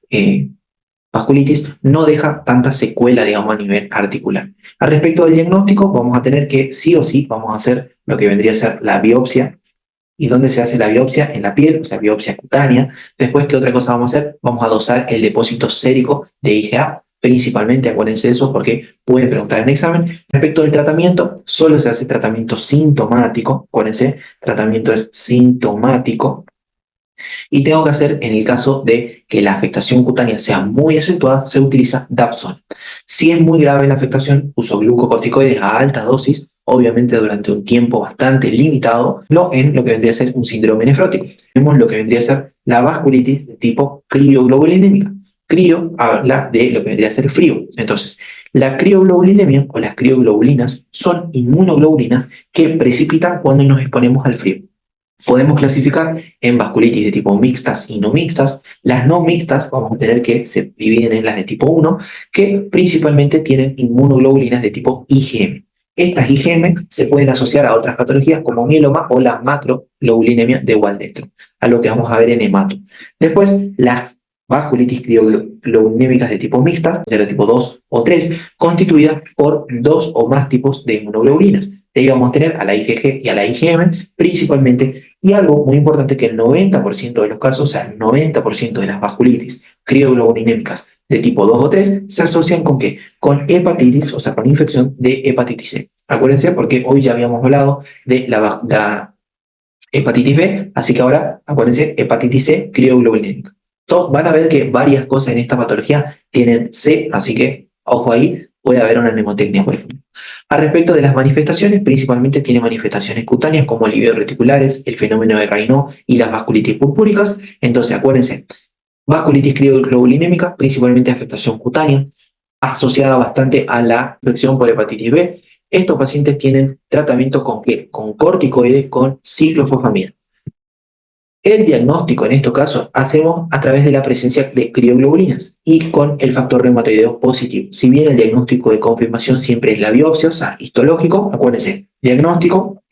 vasculitis no deja tanta secuela, digamos, a nivel articular. Al respecto del diagnóstico, vamos a tener que sí o sí vamos a hacer lo que vendría a ser la biopsia. ¿Y dónde se hace la biopsia? En la piel, o sea, biopsia cutánea. Después, ¿qué otra cosa vamos a hacer? Vamos a dosar el depósito sérico de IgA, principalmente, acuérdense de eso porque pueden preguntar en examen. Respecto del tratamiento, solo se hace tratamiento sintomático, acuérdense, tratamiento es sintomático. Y tengo que hacer, en el caso de que la afectación cutánea sea muy acentuada, se utiliza Dapsone. Si es muy grave la afectación, uso glucocorticoides a alta dosis, obviamente durante un tiempo bastante limitado, no en lo que vendría a ser un síndrome nefrótico. Tenemos lo que vendría a ser la vasculitis de tipo crioglobulinémica. Crio habla de lo que vendría a ser frío. Entonces, la crioglobulinemia o las crioglobulinas son inmunoglobulinas que precipitan cuando nos exponemos al frío. Podemos clasificar en vasculitis de tipo mixtas y no mixtas. Las no mixtas vamos a tener que se dividen en las de tipo 1, que principalmente tienen inmunoglobulinas de tipo IgM. Estas IgM se pueden asociar a otras patologías como mieloma o la macroglobulinemia de Waldenström, a lo que vamos a ver en hemato. Después, las vasculitis crioglobulinémicas de tipo mixtas, de tipo 2 o 3, constituidas por 2 o más tipos de inmunoglobulinas. De ahí vamos a tener a la IgG y a la IgM principalmente, y algo muy importante que el 90% de los casos, o sea, el 90% de las vasculitis crioglobulinémicas de tipo 2 o 3 se asocian con ¿qué? Con hepatitis, o sea, con infección de hepatitis C. Acuérdense porque hoy ya habíamos hablado de la hepatitis B, así que ahora acuérdense hepatitis C crioglobulinémica. Van a ver que varias cosas en esta patología tienen C, así que ojo ahí, puede haber una mnemotecnia, por ejemplo. Al respecto de las manifestaciones, principalmente tiene manifestaciones cutáneas como alivios reticulares, el fenómeno de Raynaud y las vasculitis purpúricas. Entonces, acuérdense, vasculitis crioglobulinémica, principalmente afectación cutánea, asociada bastante a la infección por hepatitis B. Estos pacientes tienen tratamiento con ¿qué? Con corticoides, con ciclofosfamida. El diagnóstico en estos casos hacemos a través de la presencia de crioglobulinas y con el factor reumatoideo positivo. Si bien el diagnóstico de confirmación siempre es la biopsia, o sea, histológico, acuérdense, diagnóstico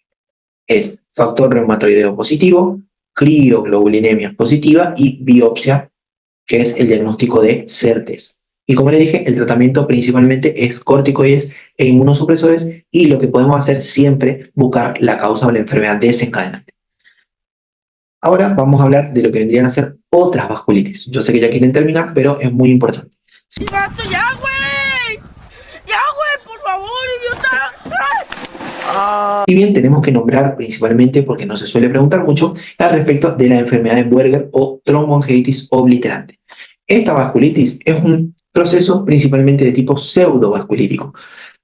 es factor reumatoideo positivo, crioglobulinemia positiva y biopsia, que es el diagnóstico de certeza. Y como les dije, el tratamiento principalmente es corticoides e inmunosupresores y lo que podemos hacer siempre buscar la causa o la enfermedad desencadenante. Ahora vamos a hablar de lo que vendrían a ser otras vasculitis. Yo sé que ya quieren terminar, pero es muy importante. ¡Sí, vato, ya, güey! ¡Ya, güey, por favor, idiota! Si bien tenemos que nombrar principalmente, porque no se suele preguntar mucho, al respecto de la enfermedad de Buerger o tromboangiitis obliterante. Esta vasculitis es un proceso principalmente de tipo pseudovasculítico,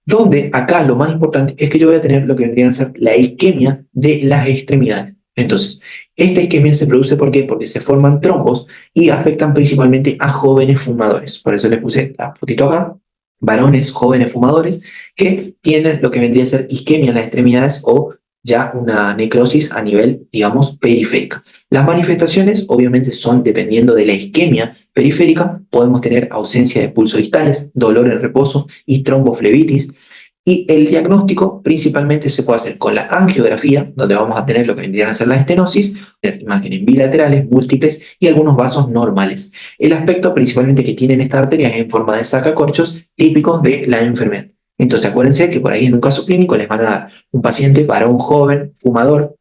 donde acá lo más importante es que yo voy a tener lo que vendría a ser la isquemia de las extremidades. Entonces, esta isquemia se produce ¿por qué? Porque se forman trombos y afectan principalmente a jóvenes fumadores. Por eso les puse la fotito acá, varones jóvenes fumadores que tienen lo que vendría a ser isquemia en las extremidades o ya una necrosis a nivel, digamos, periférica. Las manifestaciones obviamente son dependiendo de la isquemia periférica, podemos tener ausencia de pulsos distales, dolor en reposo y tromboflebitis. Y el diagnóstico principalmente se puede hacer con la angiografía, donde vamos a tener lo que vendrían a ser la estenosis, imágenes bilaterales, múltiples y algunos vasos normales. El aspecto principalmente que tienen esta arteria es en forma de sacacorchos típicos de la enfermedad. Entonces acuérdense que por ahí en un caso clínico les van a dar un paciente para un joven fumador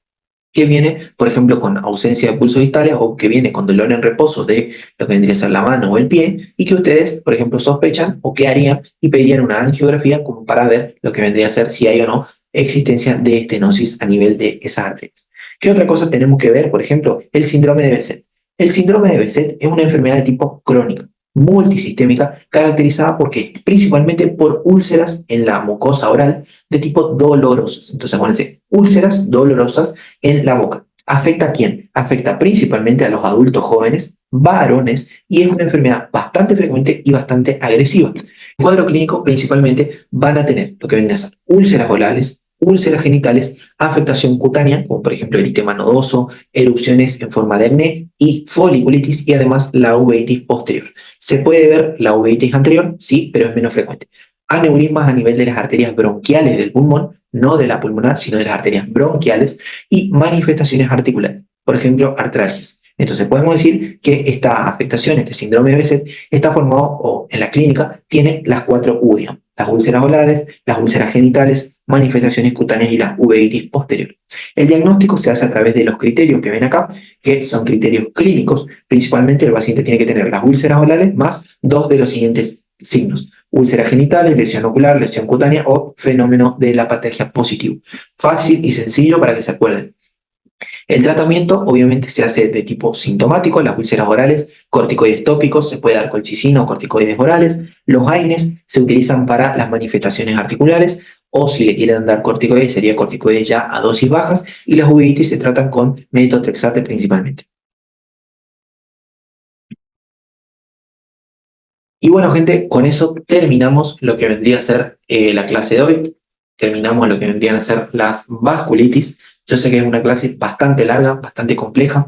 que viene, por ejemplo, con ausencia de pulsos distales o que viene con dolor en reposo de lo que vendría a ser la mano o el pie y que ustedes, por ejemplo, sospechan o qué harían y pedirían una angiografía como para ver lo que vendría a ser si hay o no existencia de estenosis a nivel de esas arterias. ¿Qué otra cosa tenemos que ver? Por ejemplo, el síndrome de Behçet. El síndrome de Behçet es una enfermedad de tipo crónica, multisistémica, caracterizada principalmente por úlceras en la mucosa oral de tipo dolorosas. Entonces, acuérdense, úlceras dolorosas en la boca. ¿Afecta a quién? Afecta principalmente a los adultos jóvenes, varones, y es una enfermedad bastante frecuente y bastante agresiva. El cuadro clínico principalmente van a tener lo que vienen a ser úlceras orales, úlceras genitales, afectación cutánea, como por ejemplo eritema nodoso, erupciones en forma de acné y foliculitis, y además la uveitis posterior. ¿Se puede ver la uveitis anterior? Sí, pero es menos frecuente. Aneurismas a nivel de las arterias bronquiales del pulmón, no de la pulmonar, sino de las arterias bronquiales, y manifestaciones articulares, por ejemplo, artralgias. Entonces podemos decir que esta afectación, este síndrome de Behçet, está formado, o en la clínica, tiene las 4 U, digamos, las úlceras orales, las úlceras genitales, manifestaciones cutáneas y la uveitis posterior. El diagnóstico se hace a través de los criterios que ven acá, que son criterios clínicos. Principalmente el paciente tiene que tener las úlceras orales más 2 de los siguientes signos: úlceras genitales, lesión ocular, lesión cutánea o fenómeno de la apatergia positivo. Fácil y sencillo para que se acuerden. El tratamiento obviamente se hace de tipo sintomático, las úlceras orales, corticoides tópicos, se puede dar colchicina o corticoides orales. Los AINES se utilizan para las manifestaciones articulares, o si le quieren dar corticoides sería corticoides ya a dosis bajas, y las uveitis se tratan con metotrexate principalmente. Y bueno, gente, con eso terminamos lo que vendría a ser la clase de hoy. Terminamos lo que vendrían a ser las vasculitis. Yo sé que es una clase bastante larga, bastante compleja,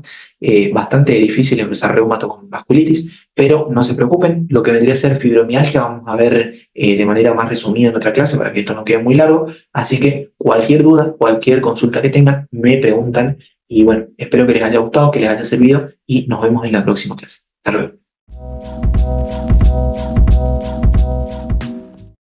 bastante difícil empezar reumato con vasculitis, pero no se preocupen, lo que vendría a ser fibromialgia vamos a ver de manera más resumida en otra clase para que esto no quede muy largo. Así que cualquier duda, cualquier consulta que tengan, me preguntan. Y bueno, espero que les haya gustado, que les haya servido, y nos vemos en la próxima clase. Hasta luego.